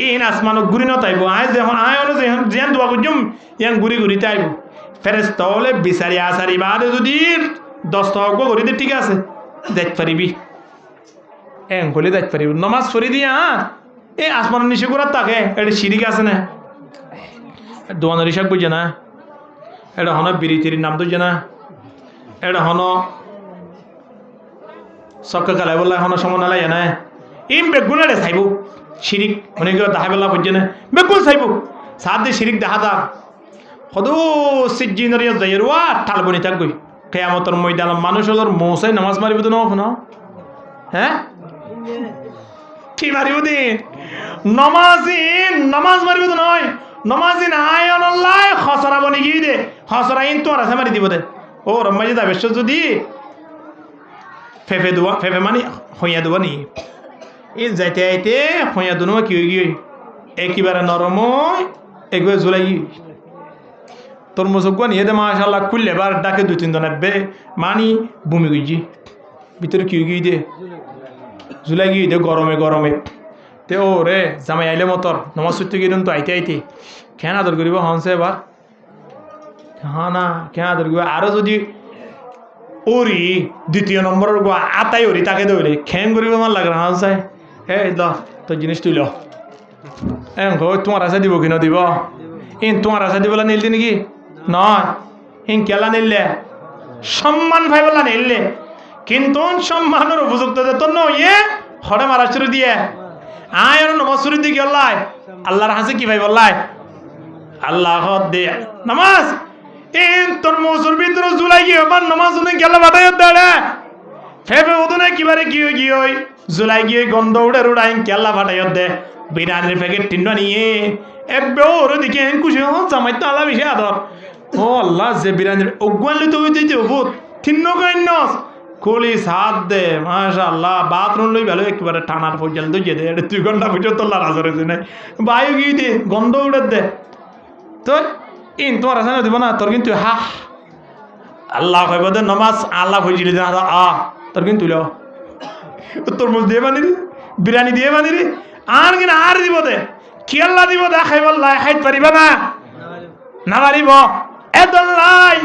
ইন আসমানো ঘুরি ন তাইব আয় যখন আয় হলো যেন দোয়া করজুম ইয়ান ঘুরি ঘুরি তাইব ফেরেশতা হলে বিচারি আসারি বাদে যদি 10 টাকা করে দে ঠিক আছে দেখ পারিবি এন কলে দেখ পারিব নামাজ পড়ি দিয়া এই আসমান নিচে করে থাকে এটা শিরিক আছে না দোয়ানোর হিসাব বুঝে না এটা হন বিরিতির নাম তো না এটা হন সক্কা কালাই বললা হন সময় নালাই না ইম বেগুন রে চাইব শিরিক মানে কেউ দেখা বেলা বুঝছে না বেগুন চাইব সাত দিয়ে শিরিক দেখা দা সদু সিজিনর যাইয়া ঠাল বনি থাকবই কেয়ামতর ময়দান মানুষ হলোর মৌসাই নামাজ মারিব তো ন হ্যাঁ কি মারিব দিন নমাজি নামাজ মারিব তো নয় নমাজি নাই অনল্লাই খসরা বনি গিয়ে দে খসরা ইন তোমার আছে মারি দিব দে ও রম্মাজি যাবে যদি ফেফে দোয়া ফেফে মানে হইয়া দেওয়া নি ইন যাইতে আইতে হইয়া দুনো কি হয়ে গিয়ে একেবারে নরম একবার জুলাই তোর মুসুক নিয়ে দে মাশাল্লাহ খুললে বার ডাকে 2-3 জন বে মানি বমি গইজি ভিতরে কি গিয়ে দে জুলাই গিয়ে দে গরমে গরমে তে ও রে জামাই আইলে মতর নমাজ ছুটতে গিয়ে তো আইতে আইতে কেন আদর করিব হনসে এবার হ্যাঁ না কেন আদর করিব আরো যদি ওরি দ্বিতীয় নম্বরের গো আতাই ওরি তাকে দৌড়ে খেং করিব আমার লাগে হনসাই হে দ তোর জিনিস তুই ল এম গো তোমার আশা দিব কিনা দিব ইন তোমার আশা দিবলা নিলতি নাকি নয় ইন কেলা নিললে সম্মান ভাই বলা নিললে কিন্তু সম্মানের উপযুক্ত তোর নয় হরে মারাচুরি দিয়ে আয় নমাজুরি দিয়ে কি আল্লাহ আল্লাহর হাসে কি ভাই বললাই আল্লাহ দে নামাজ ইন তোর মজুর ভিতরে জুলাই গিয়ে আমার নামাজ গেল বাটাই দেড়ে ফেবে ওদনে কিবারে কি হই জুলাই গিয়ে গন্ধ উড়ে রুড়াই কেল্লা বাটাই দে বিরিয়ানির প্যাকেট টিন্ডা নিয়ে এবে ওর দিকে খুশি জামাই তো আল্লাহ বেশি আদর ও আল্লাহ যে বিরিয়ানির অগুয়ালি তো হইতে বহুত তিন্ন কইন খুলি সাত দে মাশাআল্লাহ বাথরুম লই ভালো একেবারে টানার পর্যন্ত দিয়ে দে 2 ঘন্টা পর্যন্ত আল্লাহ রাজা রয়েছে নাই বায়ু গিয়ে দে গন্ধ উড়ে দে তোর ইন তোমার আছে না দিব না তোর কিন্তু হা আল্লাহ কইব দে নামাজ আল্লাহ হইজিলি না তোর কিন্তু ল তোর মুজ দিয়ে বানি রে বিরিয়ানি দিয়ে বানি রে আর কিনা আর দিব দে কি আল্লাহ দিব দে খাইব আল্লাহ খাইতে পারিবা না না পারিব এদল্লাই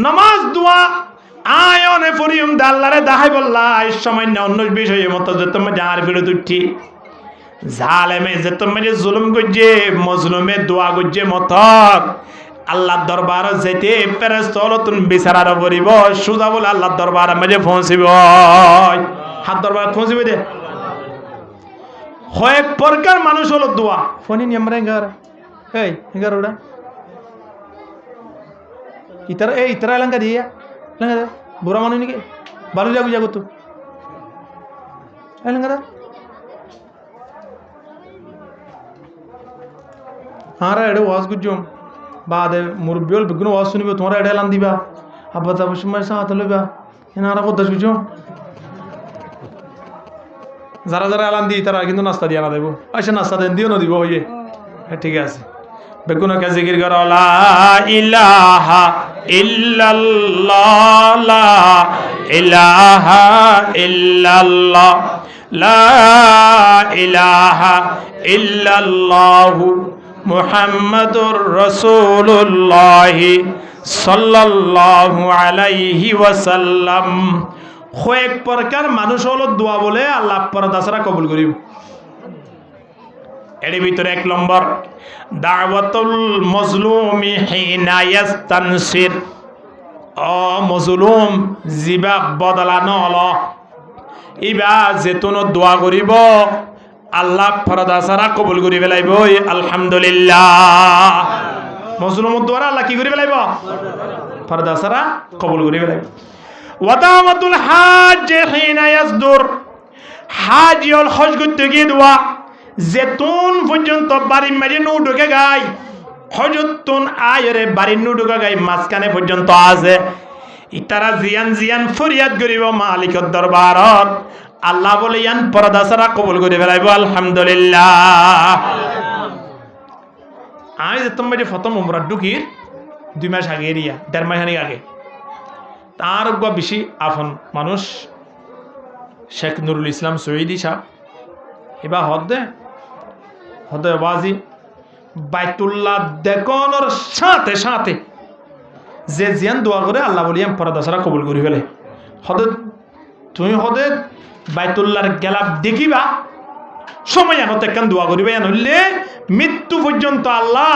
নামাজ দোয়া আয়নে পরিয়ম দাল্লারে দাহাই বললা এই সামান্য অন্য বিষয়ের মতো যে তুমি যার ফিরে উঠি জালেমে যে তুমি জুলুম করছে মজলুমে দোয়া করছে মত আল্লাহর দরবার যেতে ফেরেশতা হলো তুমি বিচারার করিব সুজা বলে আল্লাহর দরবার মাঝে পৌঁছিব হাত দরবার পৌঁছিব দে কয়েক প্রকার মানুষ হলো দোয়া ফোনে নিয়মরা গার এই গার ওটা ইতারা এলাকা দিয়া বুড়া মানুষ নাকি ভালো যাবো যাবো তো হ্যাঁ রে এটা ওয়াজ গুজম বাদে মুরব্বী হল বেগুন ওয়াজ শুনিব তোমরা এটা এলান দিবা আব্বা তাবো সময় সাথে লইবা এনারা কথা বুঝো যারা যারা এলান দিই তারা কিন্তু নাস্তা দিয়া না দেবো আচ্ছা নাস্তা দেন দিও না দিব হইয়ে ঠিক আছে বেগুনকে জিকির করো লা ইলাহা ইল্লাল্লাহ লা ইলাহা ইল্লাল্লাহ লা ইলাহা ইল্লাল্লাহু মুহাম্মাদুর রাসূলুল্লাহ সাল্লাল্লাহু আলাইহি ওয়াসাল্লাম। কয়েক প্রকার মানুষ হলো দোয়া বলে আল্লাহ পরদাসরা কবুল করিব। এর ভিতরে এক নম্বর দাওয়াতুল মাজলুমি হিনা ইয়াস্তানসির। ও মজলুম জিবা বদলানো হলো ইবা যেতুন দোয়া করিব আল্লাহ পরদাসরা কবুল করি ফেলাইব। আলহামদুলিল্লাহ। মজলুমের দ্বারা আল্লাহ কি করি ফেলাইব? পরদাসরা কবুল করি ফেলাইব। ওয়াদামাতুল হাজ হিনা ইয়াসদুর। হাজিউল হজ করতে গিয়ে দোয়া যেতুন পর্যন্ত বাড়ি মারি নু ঢুকে গাই হজতুন আয়রে বাড়ি নু ঢুকে গাই মাঝখানে পর্যন্ত আছে ইতারা জিয়ান জিয়ান ফরিয়াদ করিব মালিকের দরবারত আল্লাহ বলে ইয়ান পরদাসরা কবুল করে ফেলাইব। আলহামদুলিল্লাহ। আমি যে তোমার প্রথম উমরা ঢুকির 2 মাস আগে এরিয়া 1.5 মাস আগে তার বেশি আফন মানুষ শেখ নুরুল ইসলাম সৈয়দি সাহেব এবার হদে বাজি বাইতুল্লাহ দেখনের সাথে সাথে যে জিয়ান দোয়া করে আল্লাহ বলি আমি পরদাসরা কবুল করি ফেলে। হদে তুমি হদে বাইতুল্লাহর গেলাপ দেখিবা সময় আনতে কেন দোয়া করিবে হইলে মৃত্যু পর্যন্ত আল্লাহ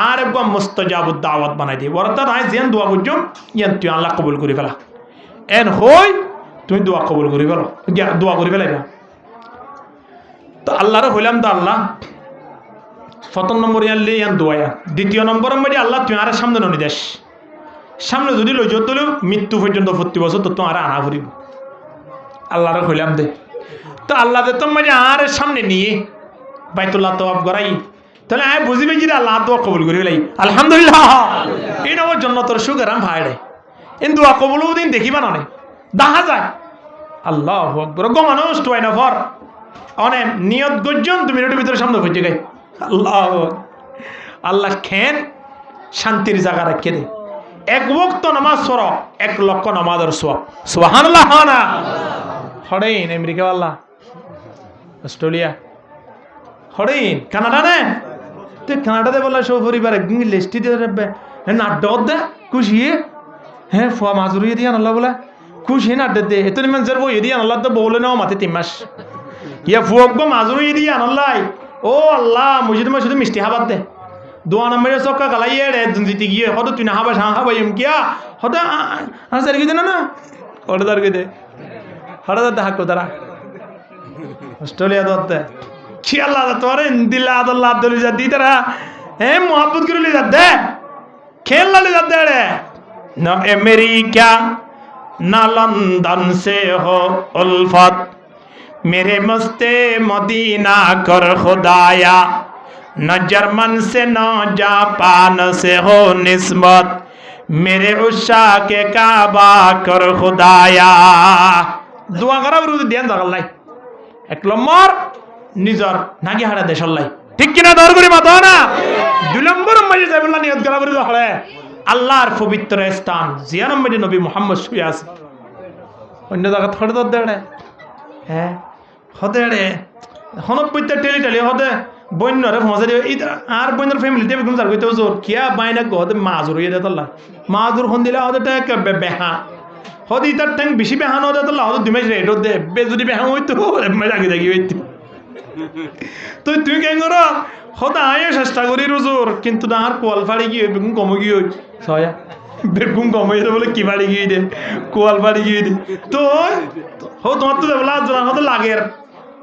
আর একবার মুস্তাজাবুদ দাওয়াত বানাই দিব। অর্থাৎ আই জিয়ান দোয়া করছম ইয়ান তুই আল্লাহ কবুল করি ফেলা এন হই তুমি দোয়া কবুল করি ফেলো দোয়া করি ফেলাইবা। তো আল্লাহরে হইলাম তো আল্লাহ প্রথম নম্বর ইয়ানলে ইয়ান দোয়া। দ্বিতীয় নম্বর মধ্যে আল্লাহ তুই আর সামনে ননি দেশ সামনে যদি লই যত মৃত্যু পর্যন্ত 40 বছর তো তোমার আনা ফুরিব। আল্লাহরে হইলাম দে তো আল্লাহ দে তোর মাঝে আর সামনে নিয়ে বাইতুল্লাহ তওয়াফ করাই তাহলে আয় বুঝিবে যে আল্লাহ দোয়া কবুল করি ফেলাই। আলহামদুলিল্লাহ। এই নবর জন্য তোর সুগারাম ভাইড়ে এন দোয়া কবুল দিন দেখিবা না দেখা যায়। আল্লাহু আকবার গমানুষ তুই না ফর অনেক নিয়ত গর্জন 2 মিনিটের ভিতরে সামনে হইতে গাই। আল্লাহ আল্লাহ খেন শান্তির জায়গা রাখে দে। এক ওয়াক্ত নামাজ পড় 1 লক্ষ নামাজের সওয়াব। সুবহানাল্লাহ। না হড়েন আমেরিকা আল্লাহ অস্ট্রেলিয়া হড়েন কানাডা নে তে কানাডাতে বলা সব পরিবারে লিস্টি দিয়ে রেবে না ডদ দে খুশি হ্যাঁ ফোয়া মাজুরি দিয়া আল্লাহ বলা খুশি না দে এত নিমান জের বই দিয়া আল্লাহ তো বলে নাও মাতে 3 মাস ইয়া ফুক গো মাজুরি দিয়া আল্লাহ ও আল্লাহ মসজিদ মসজিদ মিষ্টি হাবাত দে দোয়া নম্বরে চক্কা গালাইয়ে রে জিতে গিয়ে হয়তো তুই না হাবা হাবাইম কিয়া হয়তো হাজার কি দে না অর্ডার কি দে হঠাৎ হাক তারা অস্ট্রেলিয়া দতে কি আল্লাহ তোর দিল্লা আদাল্লাহ আব্দুল দি তারা হ্যাঁ মোহাম্মদ করে লি দে খেল লি দে রে না আমেরিকা না লন্ডন সে হো উলফত मेरे मस्ते मदीना कर खुदाया न जर्मन से न जापान से हो निस्बत मेरे उषा के काबा कर खुदाया। दुआ करा বিরুদ্ধ ধ্যান দাগালাই 1 নম্বর নিজর নাকি হাড়া দেশলাই ঠিক কিনা দর করি মাথা না। 2 নম্বর মাঝে যাইবলা নিয়ত করা বিরুদ্ধ হলে আল্লাহর পবিত্র স্থান জিয়া নম্বরে নবী মুহাম্মদ শুয়ে আছে অন্য জায়গা থড় দর দেড়ে হ্যাঁ হতে হনত পইতা টেলি টেলি হতে বন্যরে ফসে দিবে আর বন্যর ফ্যামিলিতে বেগুন যার কইতে জোর কিয়া বাইনা গহতে মাজুর হইয়া দেতলা মাজুর হন দিলা হতে বেহা হতে ইতার ট্যাঙ্ক বেশি বেহা ন দেতলা হতে দিমাইছ রে দে বে যদি বেহা হইতো জাগি জাগি হইতো তো তুই কেন কর হতে আয়ও চেষ্টা করি রুজুর কিন্তু আর কোয়াল ফাড়ি গিয়ে বেগুন কম গিয়ে ছয়া বেগুন কম হয়ে বলে কি বাড়ি গিয়ে দে কোয়াল ফাড়ি গিয়ে দে তো হো তোমার তো দেবলা হতে লাগের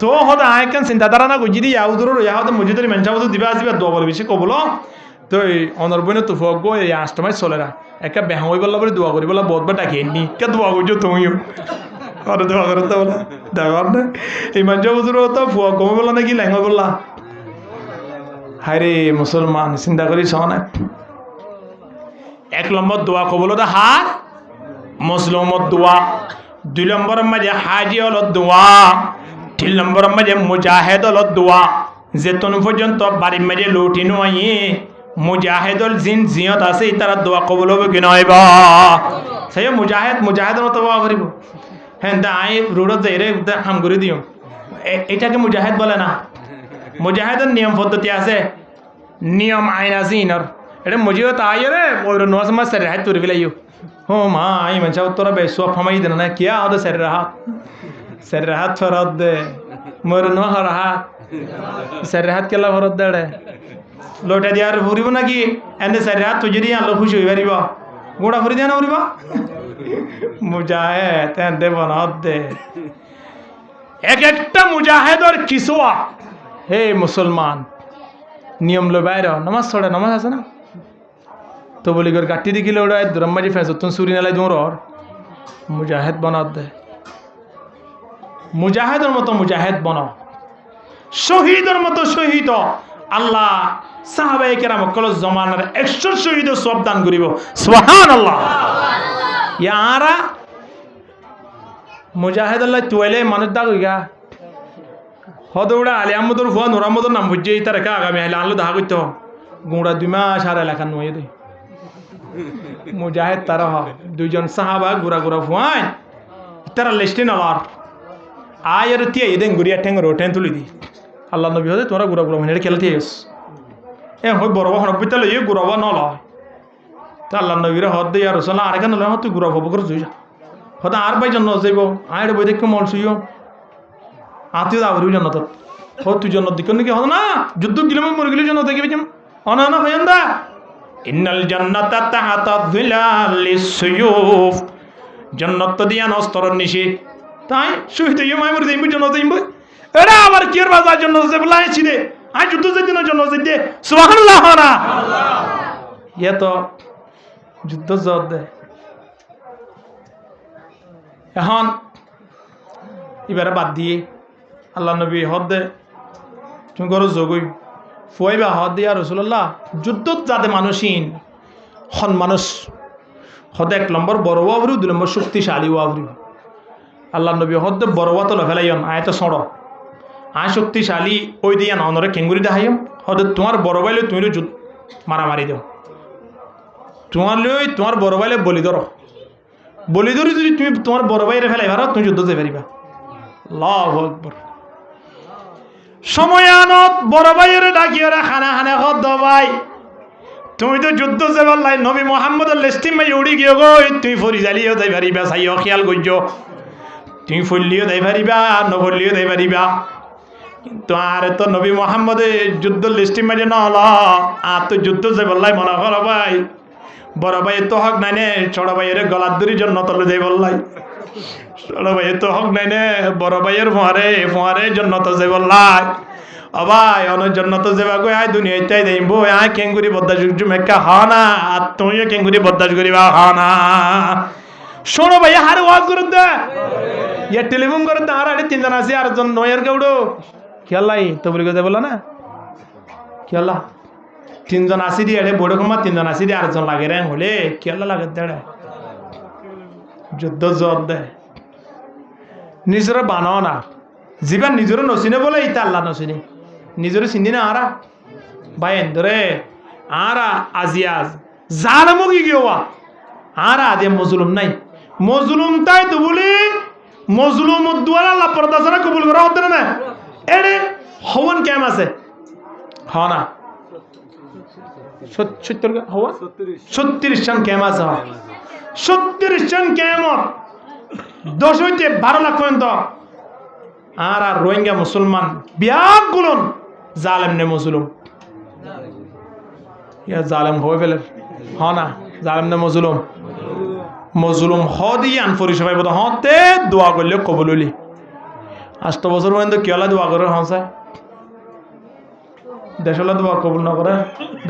তো হতে আয় কেন চিন্তাধারা না করছি দিয়া উদর ইয়া হতে মসজিদের মেনসা বছর দিবা আসিবা দোয়া বলে বেশি কবল তো অনর্বনে তো ফগ এই 8 মাস চলে না একা বেহা হয়ে বললা বলে দোয়া করি বলা বহুতবার ডাকি নি কে দোয়া করছো তুমিও আর দোয়া করো তো বলা দেখার না এই মেনসা বছর তো ফুয়া কমে বললা নাকি ল্যাঙ্গা বললা হায় রে মুসলমান চিন্তা করি শোনা 1 নম্বর দোয়া কবল হার মুসলিমত দোয়া 2 নম্বরের মাঝে হাজি হল দোয়া 3 নম্বরের মাঝে মুজাহিদ হল দোয়া যেতন পর্যন্ত বাড়ির মাঝে লুটি নুয়ে মুজাহিদুল জিন জিয়ত আছে তারা দোয়া কবুল হবে কি নয়বা সেই মুজাহিদের মতো বাবা করিব হ্যাঁ দা আই রোডত যাই রে হাম করে দিও এটাকে মুজাহিদ বলে না মুজাহিদের নিয়ম পদ্ধতি আছে নিয়ম আইন আছে ইনর এটা মুজিও তাই রে ওই নোয়াজ মাস সের হাত তুরি ফেলাইও হো মা আই মঞ্চা তোরা বেসো ফামাই দেন না কিয়া ওদের সের হাত ফরত দে মোর নো হরা সের হাত কেলা ফরত দে লোটা দিয়ার ফুরিব নাকি এনে সের হাত তুই যদি আলো খুশি হই পারিব গোড়া ফুরি দিয়া না ফুরিব মুজাহিদ এনে বনাত দে এক একটা মুজাহিদর কিসওয়া হে মুসলমান নিয়ম লো বাইর নামাজ ছড়ে নামাজ আছে না তো বলি গর গাটি দিকিলে ওড়া দুরম্মাজি ফেসো তুন সুরি নালাই দৌড় মুজাহিদ বনাত দে মুজাহিদের মতো মুজাহিদ বনাও শহীদের মতো শহীদ আল্লাহ সাহাবায়ে কেরাম কল জমানার 100 শহীদ সব দান করিব সুবহানাল্লাহ ইয়ারা মুজাহিদ আল্লাহ তুইলে মানুষ দা কইগা হদৌড়া আলী আহমদুর ফুয়া নুর আহমদুর নাম বুঝে তার একা আগামী আইলে আনলো দেখা করতে গুঁড়া 2 মাস আর এলাকা নয় দেয় মুজাহিদ তারা দুইজন সাহাবা গুড়া গুড়া ফুয়াই তারা লিস্টে নালার আয়ের তিয়া এদেন গুড়িয়া ঠেং রোটেন তুলি দি আল্লাহ নবী হতে তোরা গুড়া গুড়া মানে খেলতে এস এ হই বড় হনক বিতালে এ গুড়াবা নলয় তা আল্লাহ নবীর হদ দিয়ে আর রসলা আর কেন তুই গুড়া হব করে তুই হতে আর বাই জন্য যাইব আয়ের বই দেখে মল শুইও আত্মীয় আবার জন্য তো হ তুই জন্য দিক নাকি হতো না যুদ্ধ গেলে মরে গেলে জন্য দেখবি যেন অনা হইন দা ইন্নাল জান্নাতা তাহাতা যিলালিস সুয়ুফ জান্নাত দিয়া নস্তর নিশি তাই শহীদ হইয়া মাই মরে যাইব জন্য যাইব এরা আবার কির বাজার জন্য যে বলাইছি রে আই যুদ্ধ যেদিন জন্য যাইতে সুবহানাল্লাহ না আল্লাহ ইয়া তো যুদ্ধ জোর দে এখন এবারে বাদ দিয়ে আল্লাহ নবী হদ দে তুমি করো যোগই ফুয়াইবা হদ দিয়া রসুল্লাহ যুদ্ধত যাতে মানুষহীন হন মানুষ হদ 1 নম্বর বড় ওয়াবরি 2 নম্বর শক্তিশালী ওয়াবরি আল্লাহ নবী হদ দে বড় ওয়া তো ফেলাইন আয় তো সড় আয় শক্তিশালী ওই দিয়া না অনরে কেঙ্গুরি দেখাইম হদ তোমার বড় বাইলে তুমি মারামারি দাও তোমার বড় বাইলে বলি ধরো বলি ধরি যদি তুমি তোমার বড় বাইরে ফেলাই ভাড়া তুমি যুদ্ধ যেতে পারিবা আল্লাহু আকবার সময় আনত বড় ভাইয়ের ডাকিয়ে খানা খানা হদ ভাই তুমি তো যুদ্ধ যে বললাই নবী মোহাম্মদের লেস্টিম ভাই উড়ি গিয়ে গো তুমি ফরি জ্বালিয়েও যাই পারিবা চাইও খেয়াল করছ তুমি ফুললিও যাই পারিবা নফুললিও যাই পারিবা কিন্তু আর তো নবী মোহাম্মদের যুদ্ধ লেস্টিম মাঝে নহল আর তো যুদ্ধ যে বললাই মনে করো ভাই বড় ভাই তো হক নাই নে ছোট ভাইয়ের গলার দড়ির জন্য তলে যাই বললাই ছোট ভাই তো হক নাই নে বড় ভাইয়ের ফোয়ারে জন্য তো যে বললাই অবাই অনের জন্য তো যে বাগো আয় দুনিয়াটাই দেব আয় কেঙ্গুরি বদাস মেকা হ না আর তুমিও কেঙ্গুরি বদাস করিবা হ না শোনো ভাই হার ওয়াজ করে দে ইয়া টেলিফোন করে দে আর আরে 3 জন আছে আর জন নয়ের গৌড়ো খেলাই তো বলি কথা বলা না খেলা 3 জন আসি দিয়ে আরে বড় কমা 3 জন আসি দিয়ে আরেকজন লাগে রে হলে খেলা লাগে দেড়ে যুদ্ধ জোর দে নিজের বানাও না জীবন নিজের নচিনে বলে ইতা আল্লাহ নচিনে নিজের চিনি না আরা বাইন ধরে আরা আজিয়াজ জালমুগি গিয়া আরা আদে মজলুম নাই মজলুম তাই তো বলি মজলুম দুয়ার আল্লাহ পরদাসরা কবুল করা হতে না এড়ে হওয়ান কেম আছে হ না 70 হওয়া 36 জন কেম আছে 36 জন কেমত 10 হইতে 12 লাখ পর্যন্ত আর রোহিঙ্গা মুসলমান বিয়াক গুলন জালেম নে মুসলুম ইয়া জালেম হয়ে ফেলে হ না জালেম নে মজলুম হদি আন পরিষেবায় বোধ হতে দোয়া করলে কবুল হইলি 8 বছর পর্যন্ত কেলা দোয়া করে হসে দেশলা দোয়া কবুল না করে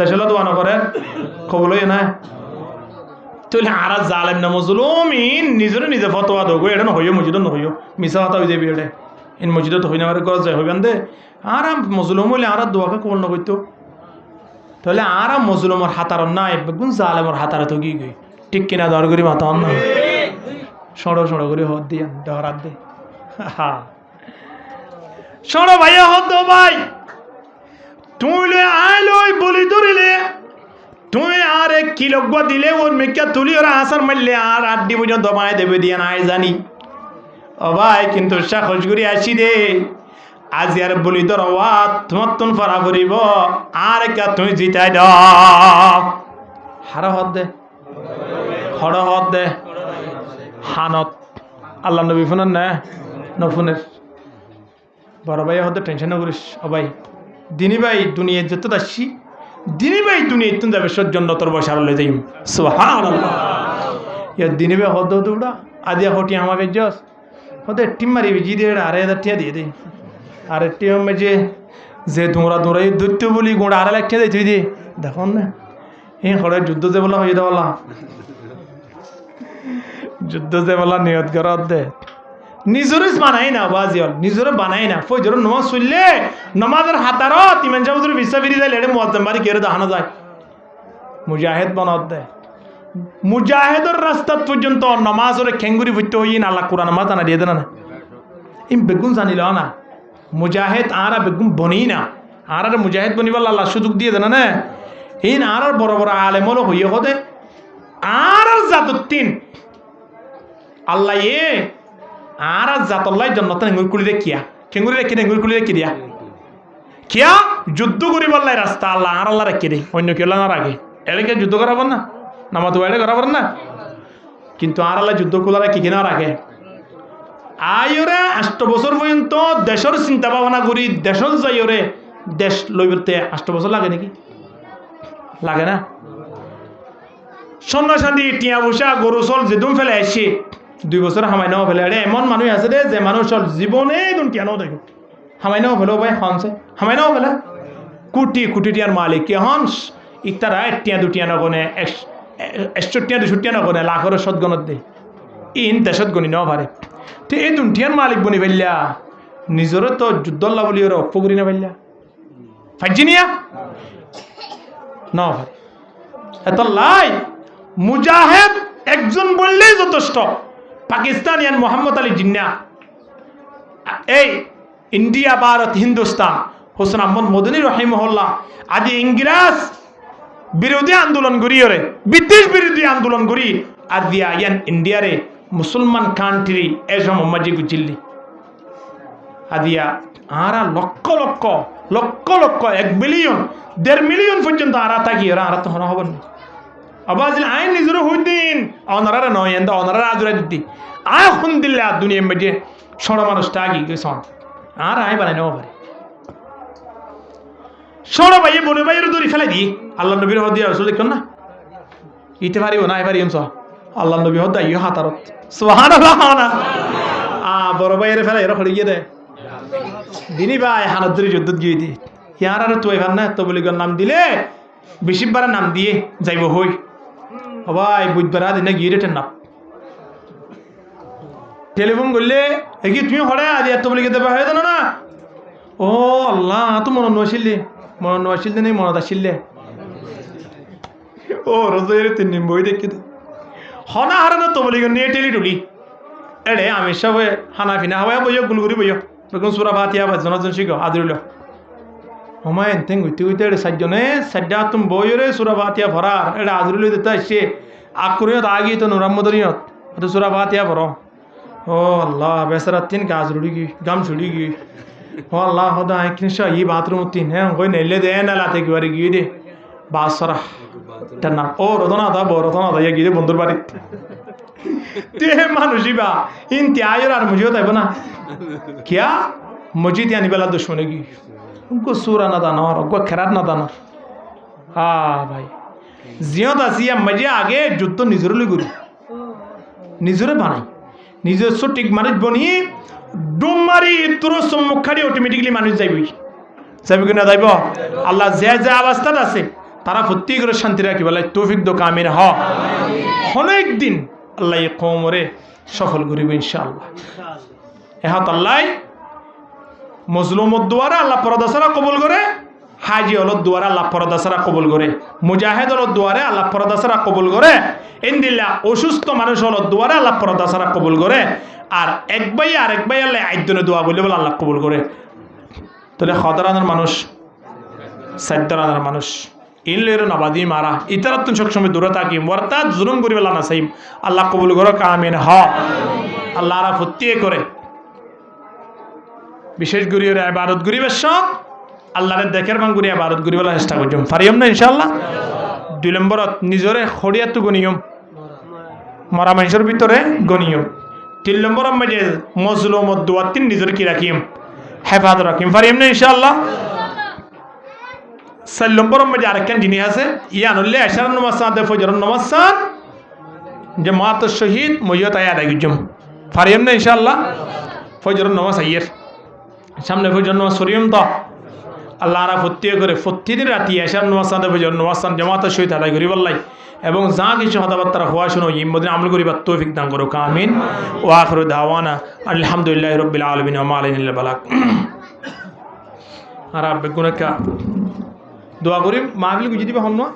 দেশলা দোয়া না করে কবুল হই না তুই আর জালেম না মজলুম ইন নিজে ফতোয়া দগো এটা না হইও মসজিদ না হইও মিছা কথা হই যাবি এটা ইন মসজিদ তো হই না করে যায় হইবেন দে আর মজলুম হইলে আর দোয়াকে কবুল না করতো তাহলে আর মজলুমর হাতার না বেগুন জালেমর হাতারে তো গই ঠিক কিনা দর করি মাথা না সড়ো করে হদ দিয়া ডরাত দে সড়ো ভাইয়া হদ ভাই তুই আইলই বলি ধরিলে তুই আর এক কিলজ্ঞ দিলে ওর মেকা তুলি ওরা আসার মারলে আর আড্ডি পর্যন্ত দমায় দেবে দিয়ে নাই জানি ও ভাই কিন্তু সাহস করে আসি রে আজি আর বলি তোর তোমার তুন ফরা করিব আর কে তুই জিতাই দ হার হদ দে হর হদ দে হানত আল্লাহ নবী ফোনের না নফোনের বড় ভাই হতে টেনশন করিস ও ভাই দিনী ভাই দুনিয়া যেতে আসছি দিনী ভাই দুনিয়া তুমি যাবে সজ্জন তোর বয়স আড়ালে যাইম সুবহানাল্লাহ ইয়া দিনী ভাই হদ দৌড়া আদিয়া হটি আমাকে জস হতে টিম মারি জি দিয়ে 2,500 টাকা দিয়ে দে আর টিম যে যে তোমরা দৌড়াই দৈত্য বলি গোড়া 2.5 লাখ টাকা দিয়ে তুই দে দেখুন না এই হরে যুদ্ধ যে বলা হয়ে দেওয়ালা যুদ্ধ যে বলা নিয়ত করার দে নিজরে বানাই না বাজিয়াল নিজরে বানাই না ফজর নামাজ শুনলে নামাজের হাতারত ইমান সাহেবের ভিসা ফিরি যায় লেড়ে মুয়াজ্জিন বাড়ি কেড়ে দাহানো যায় মুজাহিদ বানাত দে মুজাহিদের রাস্তা পর্যন্ত নামাজের খেঙ্গুরি ভুট্টো হই না আল্লাহ কোরআন নামাজ আনা দিয়ে দেন না ইম বেগুন জানিল না মুজাহিদ আরা বেগুন বনি না আর মুজাহিদ বনিবার আল্লাহ সুযোগ দিয়ে দেন না এই আর বড় বড় আলেমল হইয়ে হদে আর জাতুত্তিন আল্লাহ এ আর জাতল্লাই জন্নত নেঙ্গুর কুলি রে কিয়া কেঙ্গুরি রেখে নেঙ্গুর কুলি রেখে দিয়া কিয়া যুদ্ধ করি বললাই রাস্তা আল্লাহ আর আল্লাহ রেখে দে অন্য কেউ না আগে এলাকে যুদ্ধ করাবার না নামাজ ওয়াইলে করাবার না কিন্তু আর আল্লাহ যুদ্ধ খোলা রাখি কিনা রাখে আয়রে 8 বছর পর্যন্ত দেশের চিন্তা ভাবনা করি দেশত যাইরে দেশ লইবতে 8 বছর লাগে নাকি লাগে না সন্ধ্যা শান্তি টিয়া বসা গরু চল যেদুম ফেলে আসছে 2 বছর হামাই নাও ফেলে আরে এমন মানুষ আছে রে যে মানুষ জীবনে দুন টিয়া নাও দেখো হামাই নাও ফেলো ভাই হনছে হামাই নাও ফেলে কোটি কোটি টিয়ার মালিক কে হনস ইতারা টিয়া দুটিয়া নগনে 100 টিয়া 200 টিয়া নগনে লাখের সদগণত দে ইন দেশত গনি নাও পারে তো এই দুন টিয়ার মালিক বনি ফেললা নিজরে তো যুদ্ধল্লা বলি ওরা অপকরি না ফেললা ফাইজিনিয়া না পারে এত লাই মুজাহিদ একজন বললেই যথেষ্ট পাকিস্তানিয়ান মোহাম্মদ আলী জিন্না এই ইন্ডিয়া ভারত হিন্দুস্তান হোসেন আহমদ মদনী রহিমহুল্লাহ আদি ইংরেজ বিরোধী আন্দোলন করিওরে ব্রিটিশ বিরোধী আন্দোলন করি আদিয়া ইয়ান ইন্ডিয়ারে মুসলমান কান্ট্রি এসম মাঝি গুজিল্লি আদিয়া আরা লক্ষ লক্ষ লক্ষ লক্ষ 1 বিলিয়ন 1.5 মিলিয়ন পর্যন্ত আরা থাকি ওরা আরা তো হব না আবাজ আইন নিজের হইদিন অনারা নয় এন্ড অনারা আজরা দিতি আয় হুন্দিল্লা দুনিয়া মধ্যে সড় মানুষটা আগে গেছ আর আয় বানাই নেওয়া পারে সড় ভাইয়ে বনে ভাইয়ের দড়ি ফেলে দি আল্লাহ নবীর হদ দিয়া রসুল দেখুন না ইতে পারিও না এবার ইমস আল্লাহ নবী হদ ইয়ে হাতারত সুবহানাল্লাহ না বড় ভাইয়ের ফেলে এরা খড়ি গিয়ে দেয় দিনী ভাই হানত ধরে যুদ্ধ গিয়ে দি ইয়ার আর তুই ভার না তো বলি নাম দিলে বেশিবার নাম দিয়ে যাইব হই ভাই বুধবার দিনে গিয়ে রেটেন না টেলিফোন করলে কি তুমি হরে আজ এত বলে গেতে হয়ে জানো না ও আল্লাহ তো মনে আসিল নেই মনত আসিলে ও রোজের 3 দিন বই দেখি হনা হারানো তো বলি নিয়ে টেলি টুলি এড়ে আমি সব হানা ফিনা হওয়া বইয় গুলগুড়ি বইয় বেগুন সুরা ভাতিয়া বা জনজন শিখ আদরিল হমায়ন তেং উইতে উইতে সাতজনে সাজ্জা তুমি বইরে সুরা ভাতিয়া ভরার এটা আদরিল দিতে আসছে আকরিয়ত আগি তো নুরাম্মদরিয়ত তো সুরা ভাতিয়া ভর ও আল্লাহ বেসারা 3 গাছ রুড়ি গি গাম ছুড়ি গি ও আল্লাহ খোদা কিনশা এই বাথরুম 3 হ্যাঁ কই নেলে দে না লাতে গিয়ে গিয়ে দে বাসরা টানা ও রদনা দা বরদনা দা গিয়ে বন্ধুর বাড়ি তে মানুষই বা ইনতি আয়র আর মুঝে তাইব না क्या मस्जिद आने वाला दुश्मन की उनको सूरा ना दाना और उनको खैरात ना दाना हाँ भाई जियादा सिया मजे आगे जुद्ध निजरली गुरु निजरे बानाई নিজস্ব ঠিক মানুষ বনি ডুম মারি তোর সম্মুখারি অটোমেটিক্যালি মানুষ যাইবই যাইব কি না যাইব আল্লাহ যে যে অবস্থাত আছে তারা প্রত্যেক করে শান্তি রাখি বলে তৌফিক দো কামিন হ অনেক দিন আল্লাহ এই কওমরে সফল করিব ইনশাআল্লাহ এহাত আল্লাহ মজলুমত দ্বারা আল্লাহ পরদাসারা কবুল করে হাজি হলত দ্বারা আল্লাহ পরদাসারা কবুল করে মুজাহিদ হলত দ্বারা আল্লাহ পরদাসারা কবুল করে ইনদিল্লাহ অসুস্থ মানুষ হলত দ্বারা আল্লাহ পরদাসারা কবুল করে আর এক ভাই আল্লাহ আইদনে দোয়া বলে বলে আল্লাহ কবুল করে তাহলে খদরানের মানুষ সাদ্দারানের মানুষ ইন লইর নবাদি মারা ইতারাতুন সবসময় দূরে থাকিম অর্থাৎ জুলুম করি বেলা না চাইম আল্লাহ কবুল করো কামিন হ আল্লাহ আরা ফতিয়ে করে বিশেষ গুরিয়র ইবাদত করিবার সব আল্লাহরে দেখের মান করি ইবাদত করি বেলা চেষ্টা করছম পারিম না ইনশাআল্লাহ 2 নম্বরত নিজরে খড়িয়াতু গনিয়ম মরা মানুষের ভিতরে গনিয়ম 3 নম্বর মধ্যে মজলুমত দুয়াতিন নিজরে কি রাখিম হেফাজত রাখিম পারিম না ইনশাআল্লাহ 4 নম্বর মধ্যে আরেকখান জিনিস আছে ইয়ান হলে আশার নামাজ সাদে ফজরের নামাজ সাদ জামাত শহীদ মইয়ত আয় আদায় করছম পারিম না ইনশাআল্লাহ ফজরের নামাজ আইয়ের সামনে ফজরের নামাজ সরিয়ম তো আল্লাহ আরা ফতিয়ে করে প্রতিদিন রাতি আশার নামাজ সাদে ফজরের নামাজ সাদ জামাত শহীদ আদায় করি বললাই এবং যা কিছু কথাবার্তা হওয়া শুনো ইমদিন আমল করিবার তৌফিক দান করো আমিন ওয়া আখিরু দাওয়ানা আলহামদুলিল্লাহি রাব্বিল আলামিন ওয়া মা আলাইহিল বালাগ আর আব্বে গুনাকা দোয়া করি মাহফিল গুজি দিবা হন না